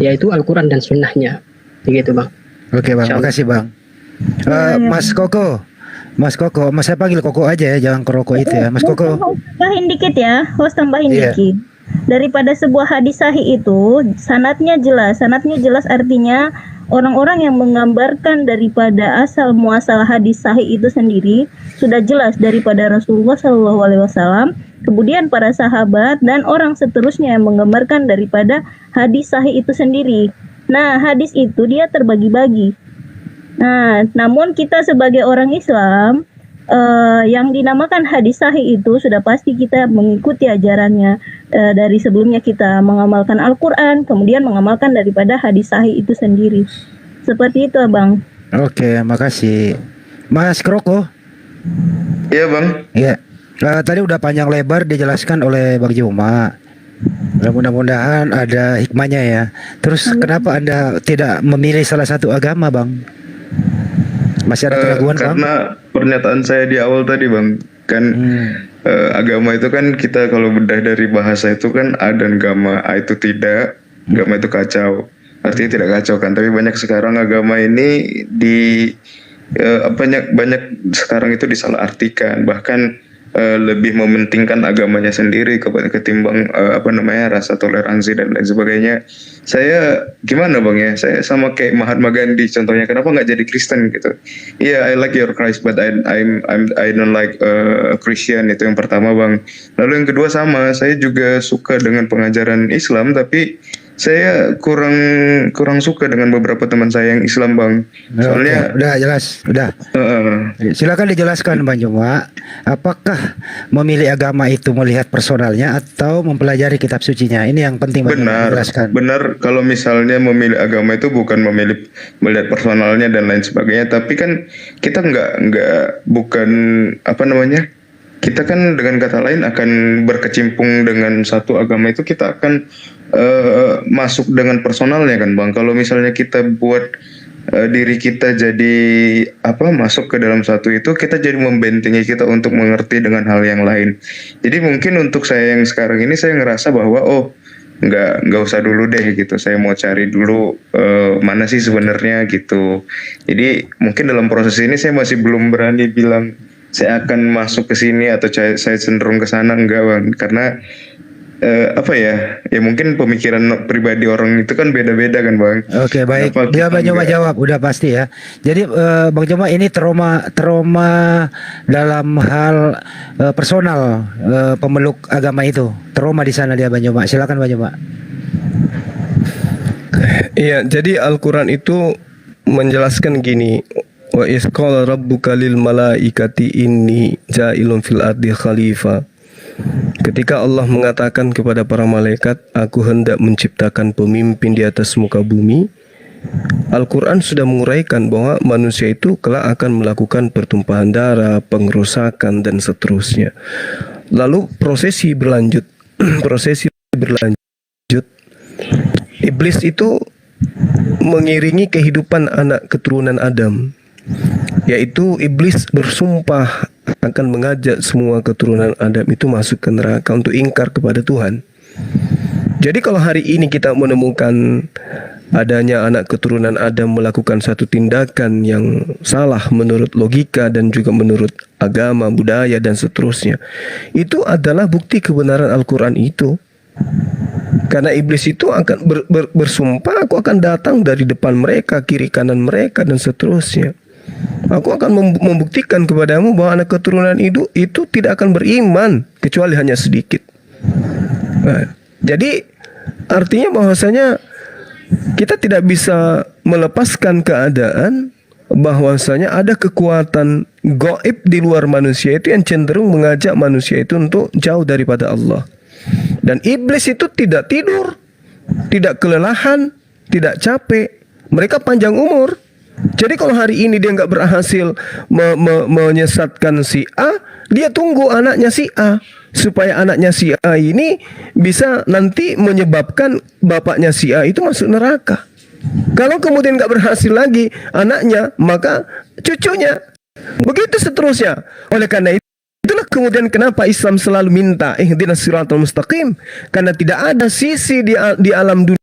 yaitu Al-Quran dan sunnahnya. Begitu bang. Oke bang, makasih bang. Mas Koko, saya panggil Koko aja ya, jangan Keroko itu ya, Mas Koko. Tambahin dikit ya, tambahin dikit. Daripada sebuah hadis sahih itu, sanadnya jelas artinya orang-orang yang menggambarkan daripada asal muasal hadis sahih itu sendiri sudah jelas daripada Rasulullah SAW, kemudian para sahabat dan orang seterusnya yang menggambarkan daripada hadis sahih itu sendiri. Nah, hadis itu dia terbagi-bagi. Nah, namun kita sebagai orang Islam yang dinamakan hadis sahih itu sudah pasti kita mengikuti ajarannya dari sebelumnya kita mengamalkan Al-Quran, kemudian mengamalkan daripada hadis sahih itu sendiri. Seperti itu, Bang. Oke, makasih. Mas Kroko. Iya, Bang. Iya. Tadi udah panjang lebar dijelaskan oleh Bang Juma. Mudah-mudahan ada hikmahnya ya. Terus kenapa Anda tidak memilih salah satu agama, Bang? Masih ada keraguan, Bang? Karena pernyataan saya di awal tadi, Bang, kan agama itu kan kita kalau bedah dari bahasa itu kan A dan gamma. A itu tidak, gamma itu kacau. Artinya tidak kacau kan, tapi banyak sekarang agama ini banyak sekarang itu disalahartikan, bahkan lebih mementingkan agamanya sendiri ketimbang rasa toleransi dan lain sebagainya. Saya gimana bang ya? Saya sama kayak Mahatma Gandhi contohnya. Kenapa nggak jadi Kristen gitu? Iya, I like your Christ, but I don't like Christian. Itu yang pertama bang. Lalu yang kedua sama, saya juga suka dengan pengajaran Islam, tapi saya kurang suka dengan beberapa teman saya yang Islam bang. Soalnya udah jelas, udah. Silakan dijelaskan Bang Juma. Apakah memilih agama itu melihat personalnya atau mempelajari kitab sucinya? Ini yang penting Bang Juma jelaskan. Benar. Kalau misalnya memilih agama itu bukan melihat personalnya dan lain sebagainya, tapi kan kita kita kan dengan kata lain akan berkecimpung dengan satu agama itu, kita akan masuk dengan personalnya kan bang. Kalau misalnya kita buat diri kita jadi masuk ke dalam satu itu, kita jadi membentengi kita untuk mengerti dengan hal yang lain. Jadi mungkin untuk saya yang sekarang ini, saya ngerasa bahwa nggak usah dulu deh gitu. Saya mau cari dulu mana sih sebenarnya gitu. Jadi mungkin dalam proses ini saya masih belum berani bilang saya akan masuk ke sini atau saya cenderung ke sana, enggak bang. Karena apa ya? Ya mungkin pemikiran pribadi orang itu kan beda-beda kan, Bang. Oke, baik. Kenapa Dia kita Bang Joma nggak- jawab, udah pasti ya. Jadi Bang Joma ini trauma dalam hal personal pemeluk agama itu. Trauma di sana dia Bang Joma. Silakan Bang Joma. Iya, jadi Al-Quran itu menjelaskan gini, wa isqala rabbuka lil malaikati inni ja'ilun fil ardi khalifah. Ketika Allah mengatakan kepada para malaikat, aku hendak menciptakan pemimpin di atas muka bumi, Al-Quran sudah menguraikan bahwa manusia itu kelak akan melakukan pertumpahan darah, pengerusakan, dan seterusnya. Lalu prosesi berlanjut. Iblis itu mengiringi kehidupan anak keturunan Adam, yaitu iblis bersumpah akan mengajak semua keturunan Adam itu masuk ke neraka untuk ingkar kepada Tuhan. Jadi kalau hari ini kita menemukan adanya anak keturunan Adam melakukan satu tindakan yang salah menurut logika dan juga menurut agama, budaya, dan seterusnya, itu adalah bukti kebenaran Al-Quran itu. Karena iblis itu akan bersumpah, aku akan datang dari depan mereka, kiri kanan mereka, dan seterusnya. Aku akan membuktikan kepadamu bahwa anak keturunan itu tidak akan beriman kecuali hanya sedikit. Nah, jadi artinya bahwasanya kita tidak bisa melepaskan keadaan bahwasanya ada kekuatan gaib di luar manusia itu yang cenderung mengajak manusia itu untuk jauh daripada Allah. Dan iblis itu tidak tidur, tidak kelelahan, tidak capek. Mereka panjang umur. Jadi kalau hari ini dia nggak berhasil menyesatkan si A, dia tunggu anaknya si A, supaya anaknya si A ini bisa nanti menyebabkan bapaknya si A itu masuk neraka. Kalau kemudian nggak berhasil lagi anaknya, maka cucunya. Begitu seterusnya. Oleh karena itulah kemudian kenapa Islam selalu minta ihdinas siratal mustaqim, karena tidak ada sisi di alam dunia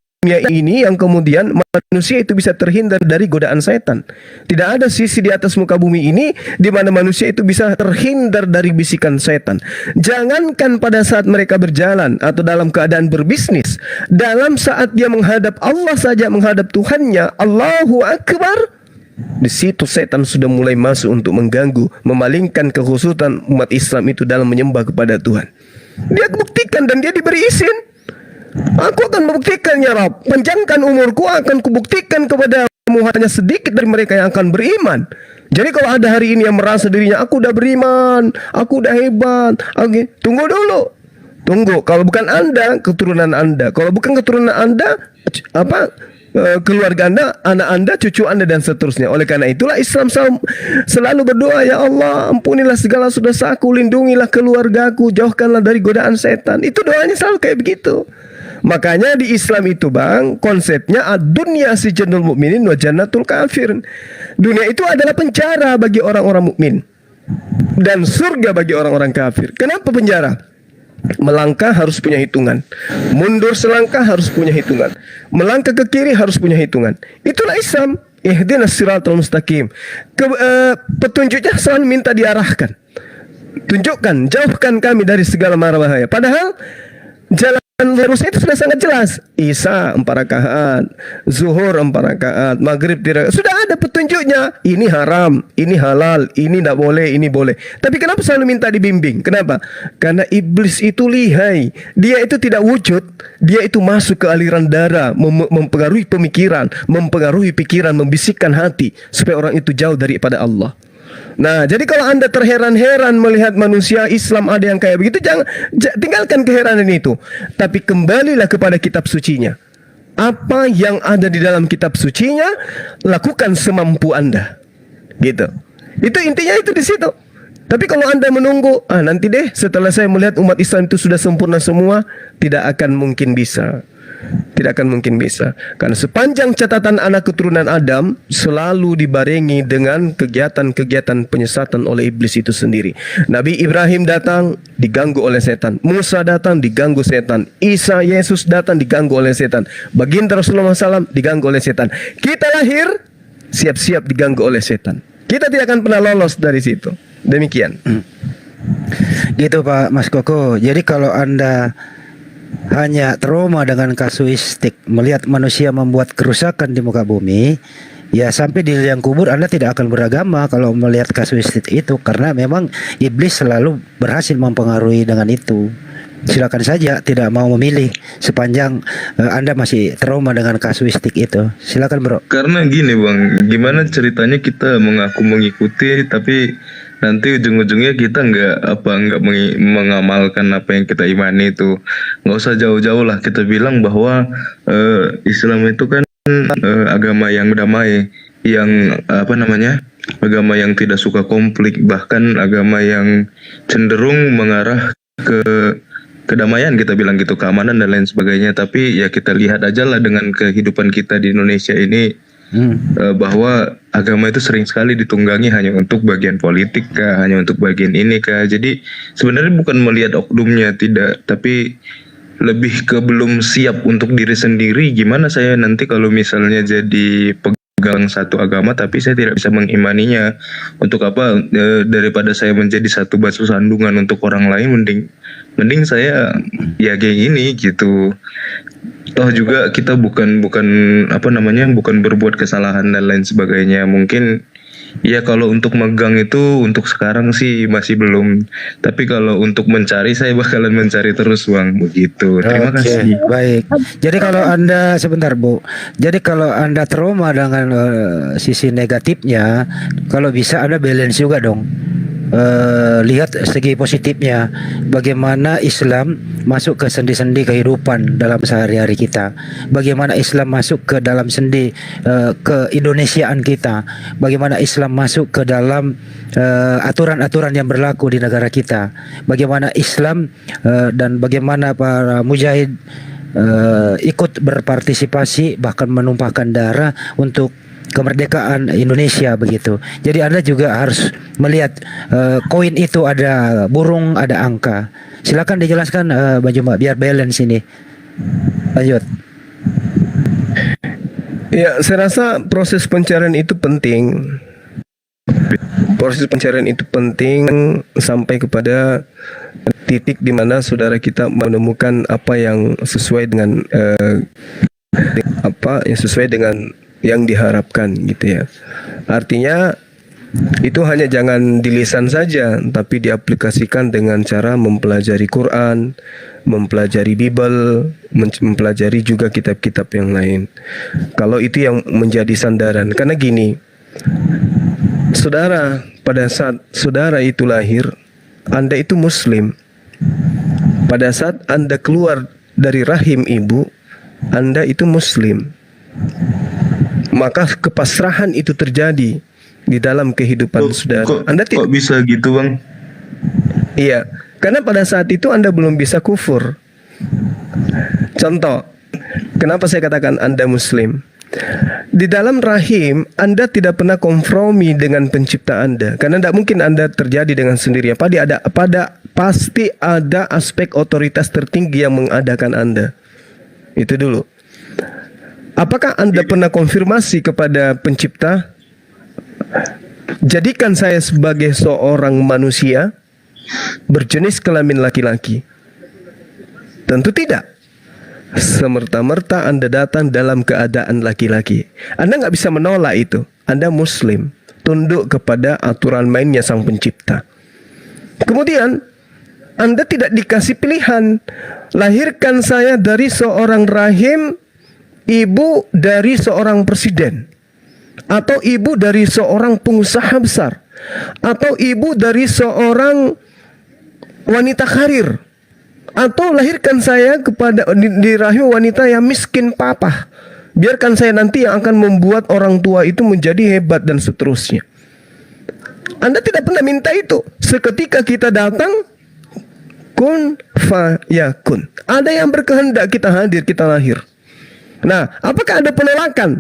ini yang kemudian manusia itu bisa terhindar dari godaan setan. Tidak ada sisi di atas muka bumi ini di mana manusia itu bisa terhindar dari bisikan setan. Jangankan pada saat mereka berjalan atau dalam keadaan berbisnis, dalam saat dia menghadap Allah saja, menghadap Tuhannya, Allahu Akbar, di situ setan sudah mulai masuk untuk mengganggu, memalingkan kekhusutan umat Islam itu dalam menyembah kepada Tuhan. Dia buktikan dan dia diberi izin. Aku akan membuktikan ya Rabb, panjangkan umurku, akan kubuktikan kepadamu hanya sedikit dari mereka yang akan beriman. Jadi kalau ada hari ini yang merasa dirinya aku udah beriman, aku udah hebat, oke, tunggu dulu. Tunggu, kalau bukan Anda, keturunan Anda. Kalau bukan keturunan Anda, keluarga Anda, anak Anda, cucu Anda, dan seterusnya. Oleh karena itulah Islam selalu berdoa, ya Allah, ampunilah segala dosaku, lindungilah keluargaku, jauhkanlah dari godaan setan. Itu doanya selalu kayak begitu. Makanya di Islam itu Bang, konsepnya ad-dunya sijnul mukminin wa jannatul kafirin. Dunia itu adalah penjara bagi orang-orang mukmin dan surga bagi orang-orang kafir. Kenapa penjara? Melangkah harus punya hitungan, mundur selangkah harus punya hitungan, melangkah ke kiri harus punya hitungan. Itulah Islam. Ihdinas siratal mustaqim. Petunjuknya selalu minta diarahkan. Tunjukkan, jauhkan kami dari segala mara bahaya. Padahal jalan lurusnya itu sudah sangat jelas. Isya 4 rakaat, zuhur 4 rakaat, maghrib 3 rakaat. Sudah ada petunjuknya. Ini haram, ini halal, ini tidak boleh, ini boleh. Tapi kenapa selalu minta dibimbing? Kenapa? Karena iblis itu lihai. Dia itu tidak wujud. Dia itu masuk ke aliran darah, mempengaruhi pemikiran, mempengaruhi pikiran, membisikkan hati supaya orang itu jauh daripada Allah. Nah, jadi kalau Anda terheran-heran melihat manusia Islam ada yang kayak begitu, tinggalkan keheranan itu. Tapi kembalilah kepada kitab sucinya. Apa yang ada di dalam kitab sucinya, lakukan semampu Anda. Gitu. Itu intinya itu di situ. Tapi kalau Anda menunggu, nanti deh setelah saya melihat umat Islam itu sudah sempurna semua, tidak akan mungkin bisa. Tidak akan mungkin bisa. Karena sepanjang catatan anak keturunan Adam selalu dibarengi dengan kegiatan-kegiatan penyesatan oleh iblis itu sendiri. Nabi Ibrahim datang, diganggu oleh setan. Musa datang, diganggu setan. Isa, Yesus datang, diganggu oleh setan. Baginda Rasulullah SAW diganggu oleh setan. Kita lahir, siap-siap diganggu oleh setan. Kita tidak akan pernah lolos dari situ. Demikian. Gitu Pak Mas Koko. Jadi kalau Anda hanya trauma dengan kasuistik melihat manusia membuat kerusakan di muka bumi, ya sampai di liang kubur Anda tidak akan beragama kalau melihat kasuistik itu, karena memang iblis selalu berhasil mempengaruhi dengan itu. Silakan saja tidak mau memilih sepanjang Anda masih trauma dengan kasuistik itu. Silakan bro. Karena gini bang, gimana ceritanya kita mengaku mengikuti tapi nanti ujung-ujungnya kita nggak mengamalkan apa yang kita imani itu. Nggak usah jauh-jauh lah, kita bilang bahwa Islam itu kan agama yang damai, yang agama yang tidak suka konflik, bahkan agama yang cenderung mengarah ke kedamaian, kita bilang gitu, keamanan dan lain sebagainya. Tapi ya kita lihat aja lah dengan kehidupan kita di Indonesia ini, bahwa agama itu sering sekali ditunggangi hanya untuk bagian politik kah, hanya untuk bagian ini kah. Jadi sebenarnya bukan melihat oknumnya, tidak, tapi lebih ke belum siap untuk diri sendiri. Gimana saya nanti kalau misalnya jadi pegang satu agama tapi saya tidak bisa mengimaninya, untuk apa? Daripada saya menjadi satu batu sandungan untuk orang lain, mending saya ya kayak gini gitu. Toh juga kita bukan berbuat kesalahan dan lain sebagainya. Mungkin ya kalau untuk megang itu untuk sekarang sih masih belum. Tapi kalau untuk mencari, saya bakalan mencari terus bang, begitu. Terima kasih. Baik. Jadi kalau Anda sebentar Bu. Jadi kalau Anda trauma dengan sisi negatifnya, kalau bisa Anda balance juga dong. Lihat segi positifnya, bagaimana Islam masuk ke sendi-sendi kehidupan dalam sehari-hari kita, bagaimana Islam masuk ke dalam sendi keindonesiaan kita, bagaimana Islam masuk ke dalam aturan-aturan yang berlaku di negara kita, bagaimana Islam dan bagaimana para mujahid ikut berpartisipasi bahkan menumpahkan darah untuk kemerdekaan Indonesia begitu. Jadi Anda juga harus melihat koin itu ada burung, ada angka. Silakan dijelaskan Bang Juma biar balance ini. Lanjut. Ya, saya rasa proses pencarian itu penting. Proses pencarian itu penting sampai kepada titik di mana saudara kita menemukan apa yang sesuai dengan yang diharapkan gitu ya. Artinya itu hanya jangan di lisan saja, tapi diaplikasikan dengan cara mempelajari Quran, mempelajari Bible, mempelajari juga kitab-kitab yang lain. Kalau itu yang menjadi sandaran, karena gini, saudara, pada saat saudara itu lahir, Anda itu Muslim. Pada saat Anda keluar dari rahim ibu, Anda itu Muslim. Maka kepasrahan itu terjadi di dalam kehidupan saudara. Kok bisa gitu bang? Iya, karena pada saat itu Anda belum bisa kufur. Contoh, kenapa saya katakan Anda Muslim? Di dalam rahim Anda tidak pernah kompromi dengan pencipta Anda, karena tidak mungkin Anda terjadi dengan sendirinya. Pasti ada aspek otoritas tertinggi yang mengadakan Anda. Itu dulu. Apakah Anda pernah konfirmasi kepada pencipta, jadikan saya sebagai seorang manusia berjenis kelamin laki-laki? Tentu tidak. Semerta-merta Anda datang dalam keadaan laki-laki. Anda nggak bisa menolak itu. Anda Muslim, tunduk kepada aturan mainnya sang pencipta. Kemudian Anda tidak dikasih pilihan, lahirkan saya dari seorang rahim ibu dari seorang presiden, atau ibu dari seorang pengusaha besar, atau ibu dari seorang wanita karir, atau lahirkan saya kepada di rahim wanita yang miskin papa. Biarkan saya nanti yang akan membuat orang tua itu menjadi hebat dan seterusnya. Anda tidak pernah minta itu. Seketika kita datang, kun fayakun. Ada yang berkehendak kita hadir, kita lahir. Nah, apakah ada penolakan?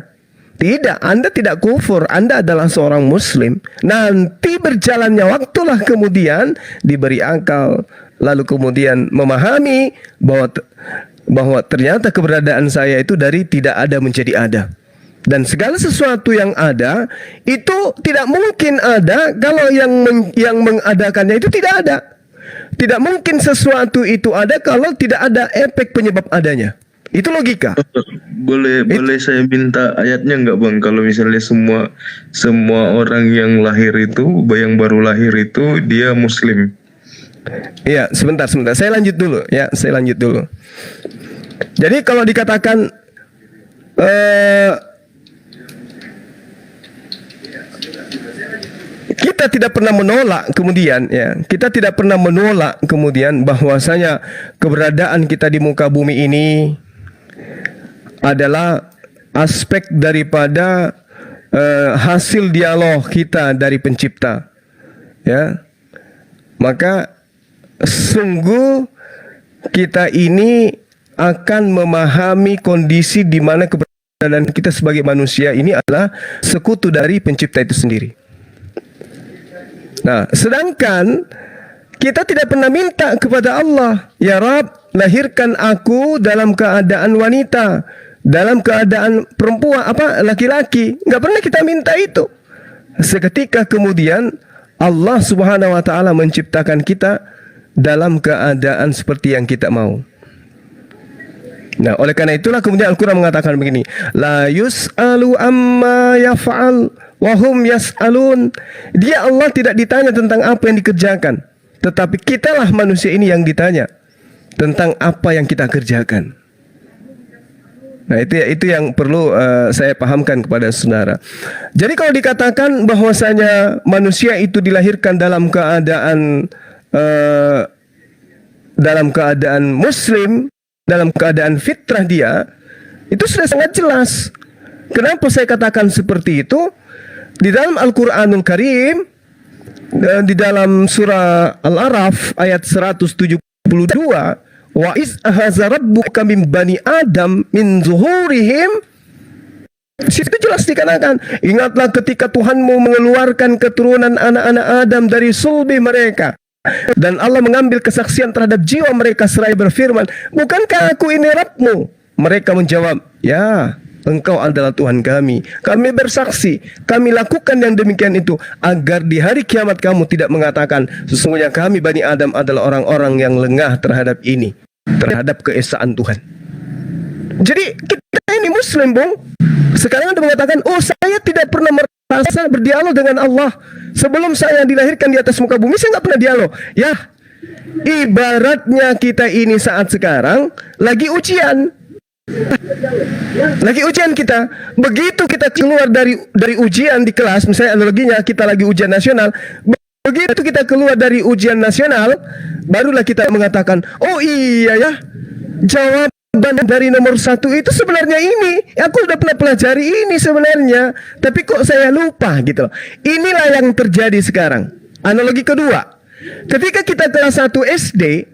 Tidak, Anda tidak kufur, Anda adalah seorang Muslim. Nanti berjalannya waktulah kemudian diberi akal, lalu kemudian memahami bahwa ternyata keberadaan saya itu dari tidak ada menjadi ada. Dan segala sesuatu yang ada itu tidak mungkin ada kalau yang mengadakannya itu tidak ada. Tidak mungkin sesuatu itu ada kalau tidak ada efek penyebab adanya. Itu logika. Boleh saya minta ayatnya nggak Bang? Kalau misalnya semua orang yang lahir itu, yang baru lahir itu dia Muslim. Iya, sebentar. Saya lanjut dulu. Jadi kalau dikatakan kita tidak pernah menolak kemudian bahwasanya keberadaan kita di muka bumi ini adalah aspek daripada hasil dialog kita dari pencipta, ya. Maka sungguh kita ini akan memahami kondisi di mana keberadaan kita sebagai manusia ini adalah sekutu dari pencipta itu sendiri. Nah, sedangkan kita tidak pernah minta kepada Allah, ya Rabb, lahirkan aku dalam keadaan wanita, dalam keadaan perempuan, laki-laki. Nggak pernah kita minta itu. Seketika kemudian Allah Subhanahu wa taala menciptakan kita dalam keadaan seperti yang kita mau. Nah, oleh karena itulah kemudian Al-Quran mengatakan begini, la yus'alu amma yaf'al wa hum yas'alun. Dia Allah tidak ditanya tentang apa yang dikerjakan, tetapi kitalah manusia ini yang ditanya tentang apa yang kita kerjakan. Nah, itu yang perlu saya pahamkan kepada saudara. Jadi kalau dikatakan bahwasanya manusia itu dilahirkan dalam keadaan muslim, dalam keadaan fitrah dia, itu sudah sangat jelas. Kenapa saya katakan seperti itu? Di dalam Al-Quranul Karim, di dalam surah Al-Araf ayat 172, wa iz ahaza rabbuka min bani adam min zuhurihim, situ jelas dikatakan, ingatlah ketika Tuhanmu mengeluarkan keturunan anak-anak Adam dari sulbi mereka, dan Allah mengambil kesaksian terhadap jiwa mereka seraya berfirman, bukankah aku ini Rabbmu? Mereka menjawab, ya, Engkau adalah Tuhan kami. Kami bersaksi, kami lakukan yang demikian itu agar di hari kiamat kamu tidak mengatakan sesungguhnya kami Bani Adam adalah orang-orang yang lengah terhadap ini, terhadap keesaan Tuhan. Jadi kita ini Muslim, Bung. Sekarang Anda mengatakan, oh saya tidak pernah merasa berdialog dengan Allah. Sebelum saya dilahirkan di atas muka bumi, saya nggak pernah dialog. Ya, ibaratnya kita ini saat sekarang lagi ujian. Kita. Begitu kita keluar dari ujian di kelas, misalnya analoginya kita lagi ujian nasional. Begitu kita keluar dari ujian nasional, barulah kita mengatakan, oh iya ya, jawaban dari nomor 1 itu sebenarnya ini. Aku sudah pernah pelajari ini sebenarnya, tapi kok saya lupa gitu loh. Inilah yang terjadi sekarang. Analogi kedua, ketika kita kelas 1 SD,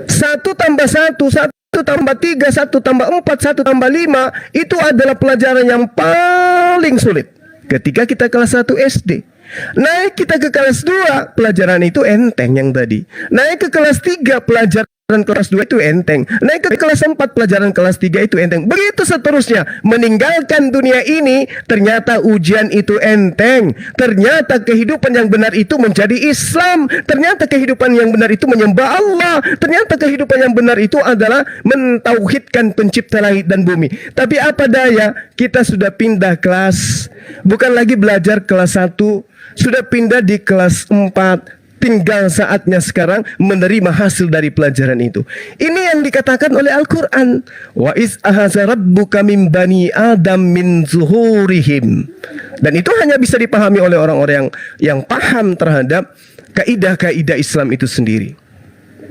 1 tambah 1, 1 tambah 3, 1 tambah 4, 1 tambah 5, itu adalah pelajaran yang paling sulit ketika kita kelas 1 SD. Naik kita ke kelas 2, pelajaran itu enteng yang tadi. Naik ke kelas 3, pelajaran kelas 2 itu enteng. Naik ke kelas 4, pelajaran kelas 3 itu enteng. Begitu seterusnya. Meninggalkan dunia ini, ternyata ujian itu enteng. Ternyata kehidupan yang benar itu menjadi Islam. Ternyata kehidupan yang benar itu menyembah Allah. Ternyata kehidupan yang benar itu adalah mentauhidkan pencipta langit dan bumi. Tapi apa daya, kita sudah pindah kelas. Bukan lagi belajar kelas 1, sudah pindah di kelas 4. Tinggal saatnya sekarang menerima hasil dari pelajaran itu. Ini yang dikatakan oleh Al-Quran. Wa iz ahaza rabbuka min bani adam min zuhurihim. Dan itu hanya bisa dipahami oleh orang-orang yang paham terhadap kaidah-kaidah Islam itu sendiri.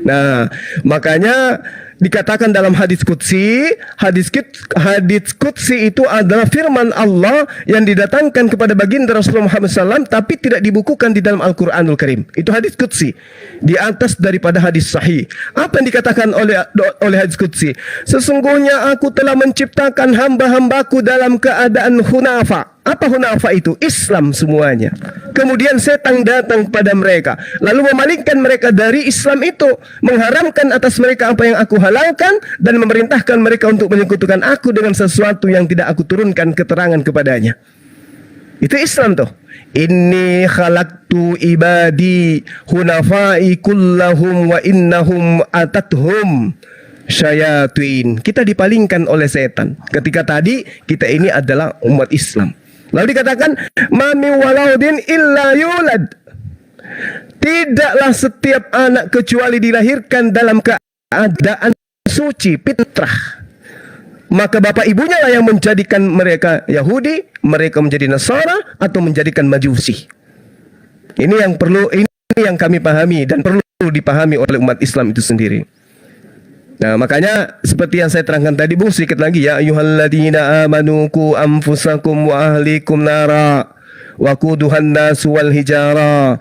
Nah, makanya dikatakan dalam hadis qudsi, hadis qudsi itu adalah firman Allah yang didatangkan kepada baginda Rasulullah Muhammad SAW, tapi tidak dibukukan di dalam Al-Quranul Karim. Itu hadis qudsi, di atas daripada hadis sahih. Apa yang dikatakan oleh hadis qudsi? Sesungguhnya aku telah menciptakan hamba-hambaku dalam keadaan hunafa. Apa hunafa itu? Islam semuanya. Kemudian setan datang kepada mereka, lalu memalingkan mereka dari Islam itu, mengharamkan atas mereka apa yang aku halalkan, dan memerintahkan mereka untuk menyekutukan aku dengan sesuatu yang tidak aku turunkan keterangan kepadanya. Itu Islam tuh. Inni khalaqtu ibadi hunafai kullahum wa innahum atathum syayatin. Kita dipalingkan oleh setan. Ketika tadi kita ini adalah umat Islam. Lalu dikatakan ma min waladin illa yulad. Tidaklah setiap anak kecuali dilahirkan dalam keadaan suci, fitrah. Maka bapak ibunya lah yang menjadikan mereka Yahudi, mereka menjadi Nasara, atau menjadikan Majusi. Ini yang kami pahami dan perlu dipahami oleh umat Islam itu sendiri. Nah, makanya seperti yang saya terangkan tadi, Bung, sedikit lagi, ya ayyuhalladzina amanu qu anfusakum wa ahlikum nara wa quduhan nas wal hijara.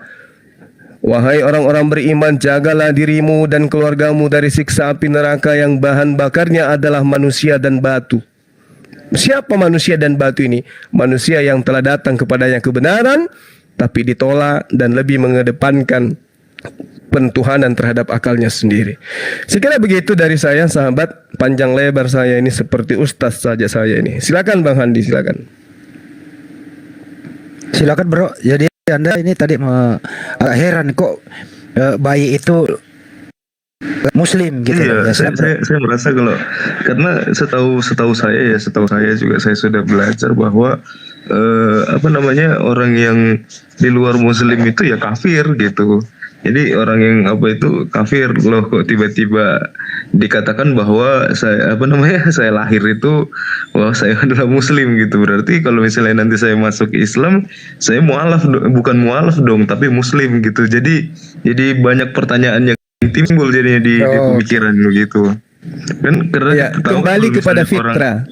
Wahai orang-orang beriman, jagalah dirimu dan keluargamu dari siksa api neraka yang bahan bakarnya adalah manusia dan batu. Siapa manusia dan batu ini? Manusia yang telah datang kepadanya kebenaran, tapi ditolak dan lebih mengedepankan pentuhanan terhadap akalnya sendiri. Sekira begitu dari saya, sahabat. Panjang lebar saya ini seperti ustaz saja saya ini. Silakan Bang Handi, silakan. Silakan bro. Jadi Anda ini tadi agak heran kok bayi itu Muslim gitu. Iya, saya merasa kalau karena setahu saya juga saya sudah belajar bahwa orang yang di luar Muslim itu ya kafir gitu. Jadi orang yang kafir loh, kok tiba-tiba dikatakan bahwa saya saya lahir itu bahwa saya adalah Muslim gitu. Berarti kalau misalnya nanti saya masuk Islam, saya bukan mualaf dong, tapi Muslim gitu. Jadi banyak pertanyaan yang timbul jadinya di pemikiran gitu. Kan karena ya, kembali kepada fitrah.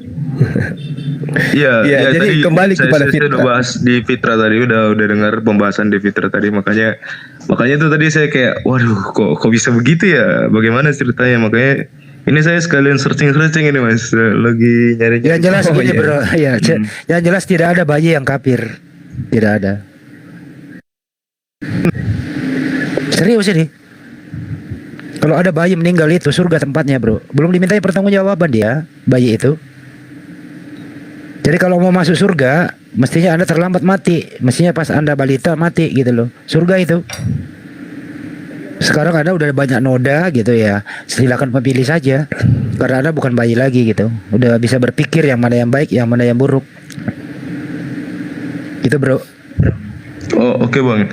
Iya, jadi kembali kepada fitrah. Saya udah bahas di fitrah tadi, udah dengar pembahasan di fitrah tadi, makanya itu tadi saya kayak, waduh, kok bisa begitu ya? Bagaimana ceritanya? Makanya ini saya sekalian searching ini Mas, lagi nyari. Yang jelas gini bro, ya, yang jelas tidak ada bayi yang kafir, tidak ada. Serius ini. Kalau ada bayi meninggal itu surga tempatnya bro. Belum dimintai pertanggungjawaban dia, bayi itu. Jadi kalau mau masuk surga, mestinya Anda terlambat mati. Mestinya pas Anda balita mati gitu loh. Surga itu. Sekarang Anda udah banyak noda gitu ya. Silakan memilih saja. Karena Anda bukan bayi lagi gitu. Udah bisa berpikir yang mana yang baik, yang mana yang buruk. Gitu bro. Oh oke Bang.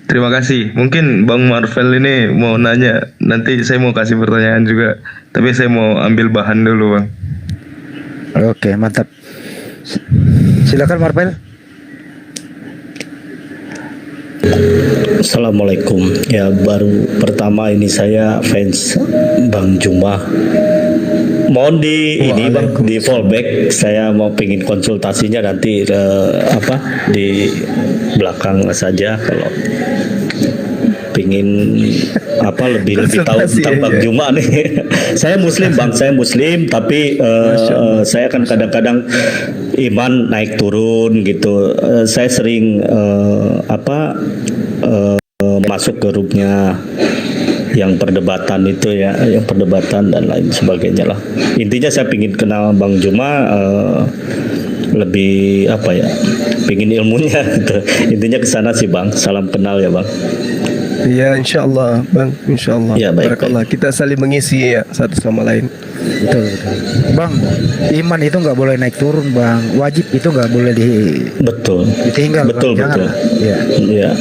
Terima kasih. Mungkin Bang Marvel ini mau nanya. Nanti saya mau kasih pertanyaan juga. Tapi saya mau ambil bahan dulu Bang. Oke, mantap. Silakan Marvel. Assalamualaikum. Ya, baru pertama ini saya fans Bang Juma. Mohon ini Bang di fallback, saya mau pingin konsultasinya nanti di belakang saja kalau pingin lebih tahu tentang Bang Juma nih. Saya Muslim Bang, tapi saya kan kadang-kadang iman naik turun gitu. Saya sering masuk ke grupnya yang perdebatan itu ya, yang perdebatan dan lain sebagainya lah. Intinya saya pingin kenal Bang Juma, lebih pingin ilmunya gitu. Intinya ke sana sih Bang. Salam kenal ya Bang. Ya insyaallah Bang, insyaallah. Ya, baik. Kita saling mengisi ya satu sama lain. Betul. Bang, iman itu nggak boleh naik turun Bang. Wajib itu nggak boleh ditinggal. Betul. Ya. Iya.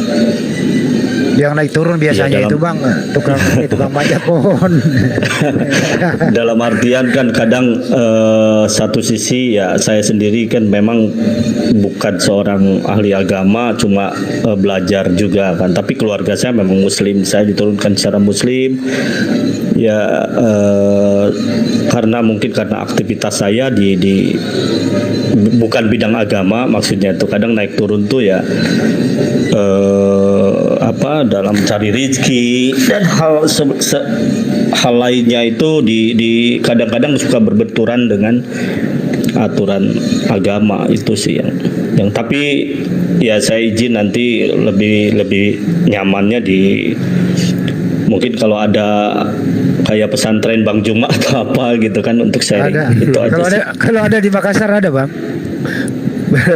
Yang naik turun biasanya itu Bang, tukang manjat pohon. Dalam artian kan kadang satu sisi ya saya sendiri kan memang bukan seorang ahli agama, cuma belajar juga kan. Tapi keluarga saya memang Muslim, saya diturunkan secara Muslim. Ya karena aktivitas saya di bukan bidang agama, maksudnya itu kadang naik turun tuh ya dalam cari rezeki dan hal lainnya itu di kadang-kadang suka berbenturan dengan aturan agama itu sih yang tapi ya saya izin nanti lebih nyamannya mungkin kalau ada kayak pesantren Bang Juma atau apa gitu kan untuk sharing. Ada. Itu aja Kalau ada di Makassar ada Bang.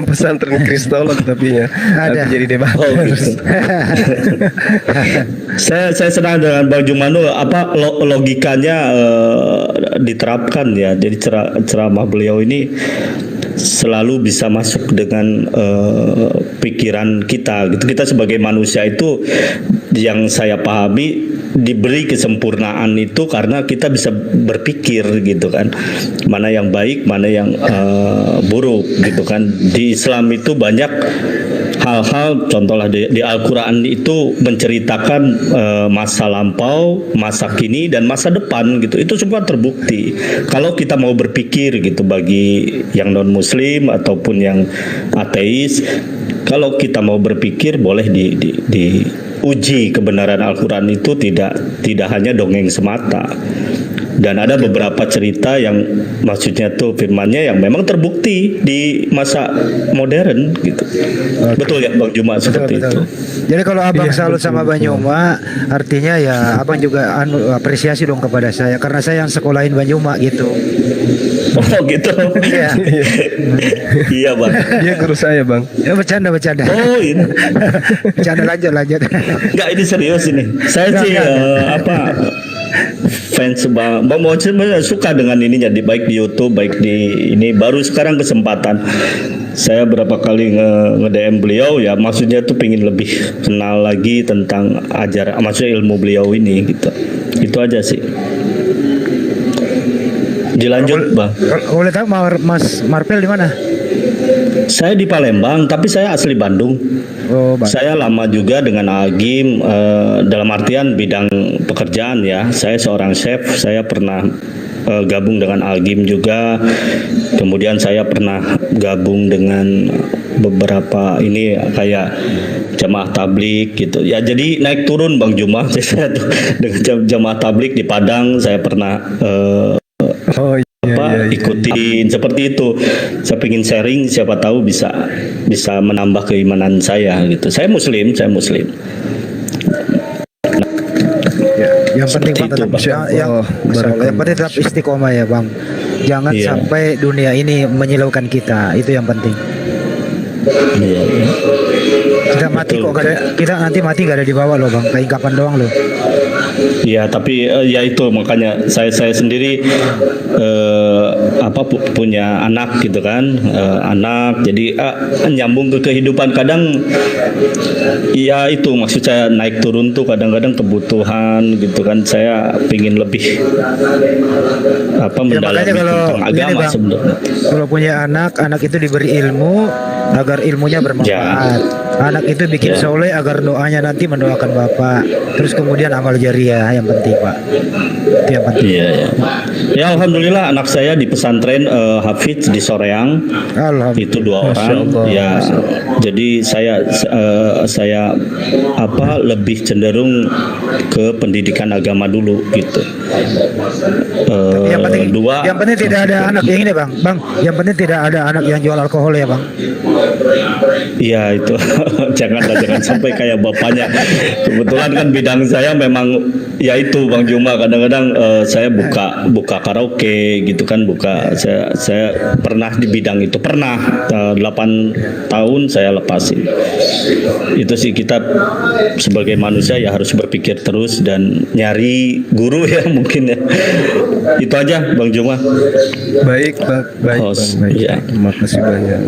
pesantren kristolog tapi ya Ada. nanti jadi debat. Oh, gitu. saya senang dengan Bang Jumanu apa logikanya diterapkan ya. Jadi ceramah beliau ini selalu bisa masuk dengan pikiran kita gitu. Kita sebagai manusia itu yang saya pahami diberi kesempurnaan itu karena kita bisa berpikir gitu kan, mana yang baik, mana yang buruk gitu kan. Di Islam itu banyak hal-hal, contohlah di Al-Quran itu menceritakan masa lampau, masa kini, dan masa depan gitu. Itu semua terbukti. Kalau kita mau berpikir gitu, bagi yang non Muslim ataupun yang ateis, kalau kita mau berpikir boleh diuji kebenaran Al-Quran itu tidak hanya dongeng semata. Dan ada beberapa cerita yang maksudnya tuh firmannya yang memang terbukti di masa modern gitu. Betul ya Bang Juma seperti itu. Jadi kalau abang salut sama Bang Juma, artinya ya abang juga apresiasi dong kepada saya karena saya yang sekolahin Bang Juma gitu. Oh gitu. Iya. Iya Bang. Dia guru saya Bang. Ya bercanda. Oh ini. Bercanda lanjut. Enggak, ini serius ini. Saya sih fans Bang Mo suka dengan ininya, baik di YouTube, baik di ini. Baru sekarang kesempatan saya berapa kali nge-DM beliau ya, maksudnya tuh pengen lebih kenal lagi tentang maksudnya ilmu beliau ini gitu. Itu aja sih. Dilanjut Bang. Boleh tahu Mas Marpel di mana? Saya di Palembang, tapi saya asli Bandung. Oh, saya lama juga dengan Agim dalam artian bidang pekerjaan ya. Saya seorang chef, saya pernah gabung dengan Agim juga. Kemudian saya pernah gabung dengan beberapa ini kayak jamaah tablik gitu. Ya jadi naik turun Bang Juma. Saya tuh dengan jamaah tablik di Padang saya pernah ikutin seperti itu. Saya ingin sharing, siapa tahu bisa menambah keimanan saya gitu. Saya muslim. Yang penting tetap yang penting tetap istiqomah ya Bang. Jangan sampai dunia ini menyilaukan kita. Itu yang penting. Iya. Kita mati kok kita nanti mati gak ada di bawah loh Bang. Kapan doang loh. Ya tapi ya itu makanya saya sendiri punya anak gitu kan, anak jadi nyambung ke kehidupan. Kadang ya itu maksud saya naik turun tuh kadang-kadang kebutuhan gitu kan. Saya pingin lebih mendalami tentang agama sebenarnya. Kalau punya anak itu diberi ilmu agar ilmunya bermanfaat. Anak itu bikin soleh agar doanya nanti mendoakan bapak. Terus kemudian amal jariah yang penting Pak. Itu yang penting. Iya. Ya alhamdulillah anak saya di pesantren Hafiz di Soreang. Itu 2 orang. Ya jadi saya lebih cenderung ke pendidikan agama dulu gitu. Yang penting tidak ada anak yang ini Bang. Yang penting tidak ada anak yang jual alkohol ya Bang. Iya itu. jangan sampai kayak bapaknya. Kebetulan kan bidang saya memang ya itu Bang Juma, kadang-kadang saya buka karaoke gitu kan, saya pernah di bidang itu, 8 tahun saya lepasin. Itu sih, kita sebagai manusia ya harus berpikir terus dan nyari guru ya mungkin ya. Itu aja Bang Juma. Baik Bang. Ya. Terima kasih banyak.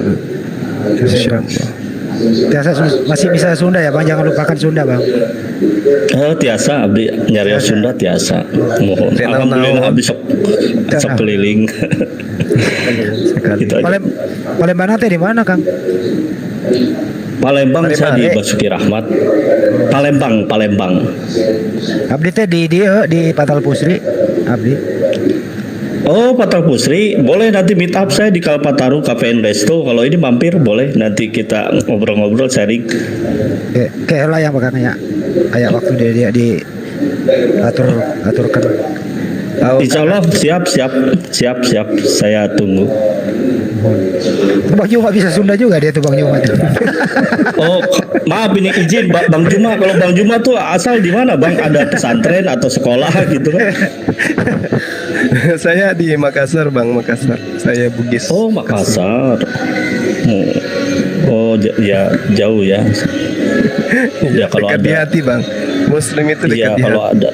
Masih bisa Sunda ya Bang, jangan lupakan Sunda Bang. Tiasa abdi nyarios Sunda tiasa. Mohon. Alhamdulillah abdi sok keliling. Gitu aja. Palembang teh di mana Kang? Palembang saya di Basuki Rahmat. Palembang. Abdi teh di Patal Pusri. Abdi. Oh, Patal Pusri, boleh nanti meet up saya di Kalpataru Cafe and Resto. Kalau ini mampir boleh, nanti kita ngobrol-ngobrol sharing. Kayak lah yang makanya kayak waktu dia di aturkan. Insya Allah siap. Saya tunggu. Bang Juma bisa Sunda juga dia tuh Bang Juma. Oh, maaf ini izin Bang Juma. Kalau Bang Juma tuh asal di mana Bang? Ada pesantren atau sekolah gitu kan? Saya di Makassar Bang, Makassar. Saya Bugis. Oh, Makassar. Oh, ya jauh ya. Ya kalau dekat di ada, hati bang. Muslim itu dekat ya di kalau hati. ada,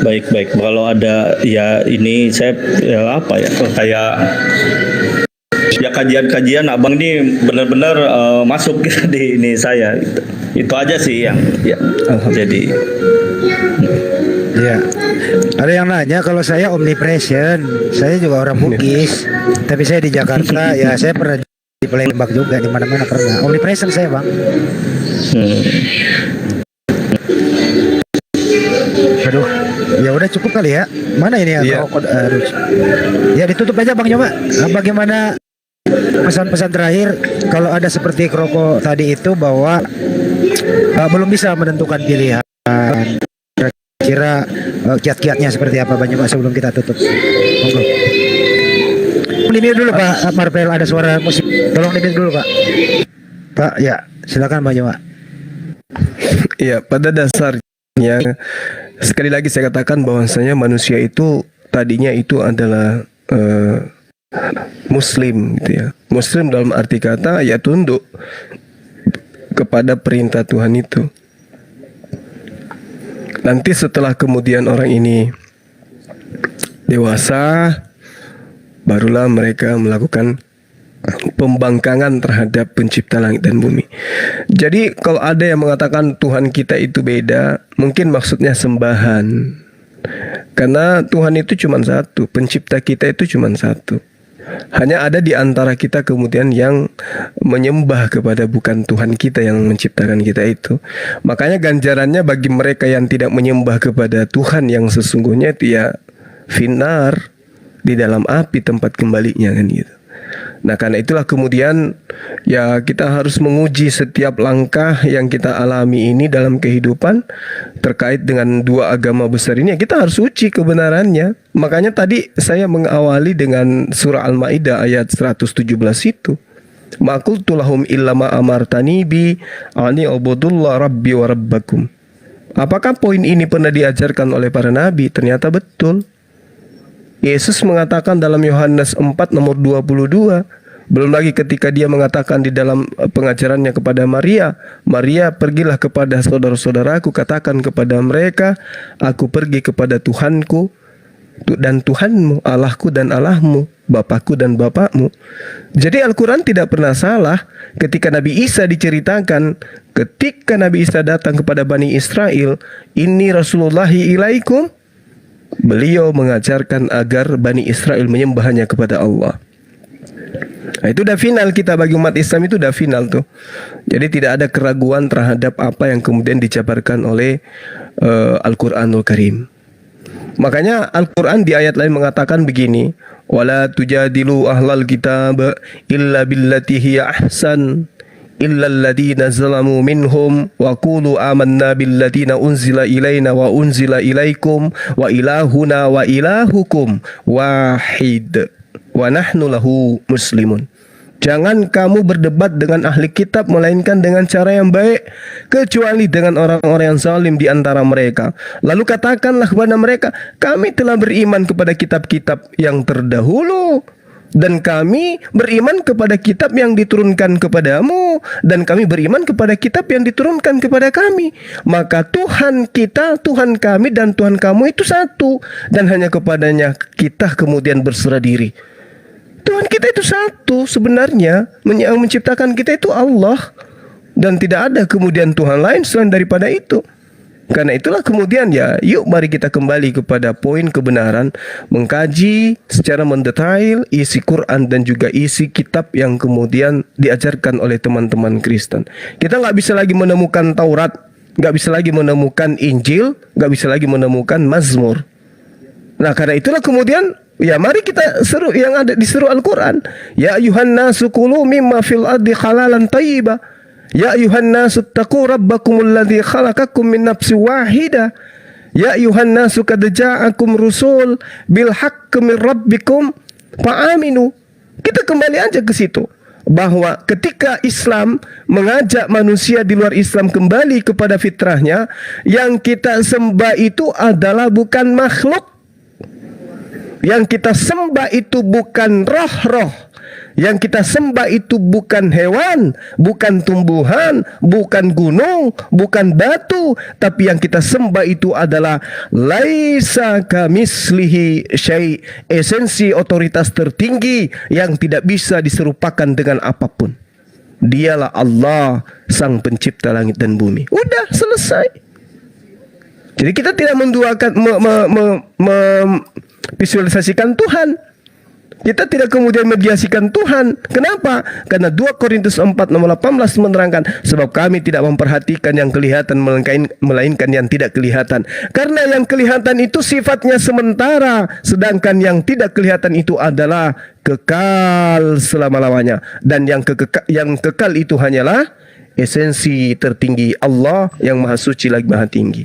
baik-baik. Kalau ada, ya ini saya ya apa ya, kayak ya kajian-kajian abang ini benar-benar masuk di ini saya. Itu aja sih yang ya. Jadi Ya. Ada yang nanya kalau saya omnipresent. Saya juga orang Bugis, tapi saya di Jakarta. Ya saya pernah di Palembang juga, di mana-mana pernah. Omnipresent saya bang. Aduh, ya udah cukup kali ya. Mana ini ya? Iya. Aduh. Ya ditutup aja bang, coba. Bagaimana pesan-pesan terakhir kalau ada seperti Kroko tadi itu bahwa belum bisa menentukan pilihan. Kira kiat-kiatnya seperti apa Bang Joma sebelum kita tutup. Monggo. Di mute dulu Pak Marvel, ada suara musik. Tolong di mute dulu Pak. Pak, ya, silakan Bang Joma. Ya, pada dasarnya sekali lagi saya katakan bahwasanya manusia itu tadinya itu adalah Muslim gitu ya. Muslim dalam arti kata ya tunduk kepada perintah Tuhan itu. Nanti setelah kemudian orang ini dewasa, barulah mereka melakukan pembangkangan terhadap pencipta langit dan bumi. Jadi kalau ada yang mengatakan Tuhan kita itu beda, mungkin maksudnya sembahan. Karena Tuhan itu cuma satu, pencipta kita itu cuma satu. Hanya ada di antara kita kemudian yang menyembah kepada bukan Tuhan kita yang menciptakan kita itu. Makanya ganjarannya bagi mereka yang tidak menyembah kepada Tuhan yang sesungguhnya itu ya finar, di dalam api tempat kembalinya kan gitu. Nah karena itulah kemudian ya kita harus menguji setiap langkah yang kita alami ini dalam kehidupan terkait dengan dua agama besar ini. Kita harus uji kebenarannya. Makanya tadi saya mengawali dengan surah Al-Maidah ayat 117 itu. Ma qultu lahum illa ma amartani bi ani ubudullah rabbi wa rabbakum. Apakah poin ini pernah diajarkan oleh para nabi? Ternyata betul. Yesus mengatakan dalam Yohanes 4 nomor 22. Belum lagi ketika dia mengatakan di dalam pengajarannya kepada Maria, Maria pergilah kepada saudara-saudaraku, katakan kepada mereka, aku pergi kepada Tuhanku dan Tuhanmu, Allahku dan Allahmu, Bapakku dan Bapakmu. Jadi Al-Quran tidak pernah salah ketika Nabi Isa diceritakan, ketika Nabi Isa datang kepada Bani Israel, inni Rasulullahi ilaikum. Beliau mengajarkan agar Bani Israel menyembahnya kepada Allah. Nah, itu udah final kita bagi umat Islam, itu udah final tuh. Jadi tidak ada keraguan terhadap apa yang kemudian dijabarkan oleh Al-Quranul Karim. Makanya Al-Quran di ayat lain mengatakan begini, wala tujadilu ahlal kitab illa billati hiya ahsan illal ladina zalamu minhum wa qulu amanna billadina unzila ilaina wa unzila ilaikum wa ilahuna wa ilahukum wahid wa nahnu lahu muslimun. Jangan kamu berdebat dengan ahli kitab melainkan dengan cara yang baik, kecuali dengan orang-orang yang zalim di antara mereka. Lalu katakanlah kepada mereka, kami telah beriman kepada kitab-kitab yang terdahulu, dan kami beriman kepada kitab yang diturunkan kepadamu, dan kami beriman kepada kitab yang diturunkan kepada kami. Maka Tuhan kita, Tuhan kami dan Tuhan kamu itu satu, dan hanya kepadanya kita kemudian berserah diri. Tuhan kita itu satu sebenarnya, yang menciptakan kita itu Allah, dan tidak ada kemudian Tuhan lain selain daripada itu. Karena itulah kemudian ya, yuk mari kita kembali kepada poin kebenaran, mengkaji secara mendetail isi Quran dan juga isi kitab yang kemudian diajarkan oleh teman-teman Kristen. Kita nggak bisa lagi menemukan Taurat, nggak bisa lagi menemukan Injil, nggak bisa lagi menemukan Mazmur. Nah karena itulah kemudian ya mari kita seru yang ada di seru Al-Quran. Ya ayuhan nasu kulu mimma fil ardi halalan tayyiba. Ya ayuhan nasu taqu rabbakumul ladzi khalaqakum min nafsin wahidah. Ya ayuhan nasu qad ja'akum rusul bil haqqi min rabbikum fa'aminu. Kita kembali aja ke situ, bahwa ketika Islam mengajak manusia di luar Islam kembali kepada fitrahnya, yang kita sembah itu adalah bukan makhluk. Yang kita sembah itu bukan roh-roh. Yang kita sembah itu bukan hewan, bukan tumbuhan, bukan gunung, bukan batu, tapi yang kita sembah itu adalah laisa kamislihi syai', esensi otoritas tertinggi yang tidak bisa diserupakan dengan apapun. Dialah Allah, sang pencipta langit dan bumi. Udah selesai. Jadi kita tidak menduakan visualisasikan Tuhan. Kita tidak kemudian mediasikan Tuhan. Kenapa? Karena 2 Korintus 4 nomor 18 menerangkan, sebab kami tidak memperhatikan yang kelihatan melainkan yang tidak kelihatan. Karena yang kelihatan itu sifatnya sementara, sedangkan yang tidak kelihatan itu adalah kekal selama-lamanya. Dan yang kekal itu hanyalah esensi tertinggi Allah yang maha suci lagi maha tinggi.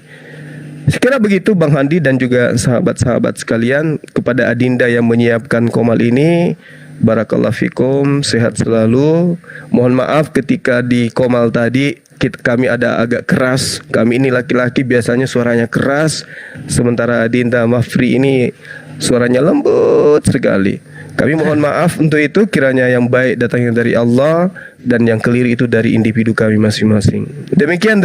Sekira begitu Bang Handi dan juga sahabat-sahabat sekalian, kepada Adinda yang menyiapkan komal ini, barakallahu fikum, sehat selalu. Mohon maaf ketika di komal tadi kami ada agak keras. Kami ini laki-laki biasanya suaranya keras, sementara Adinda Mafri ini suaranya lembut sekali. Kami mohon maaf untuk itu, kiranya yang baik datangnya dari Allah dan yang keliru itu dari individu kami masing-masing. Demikian.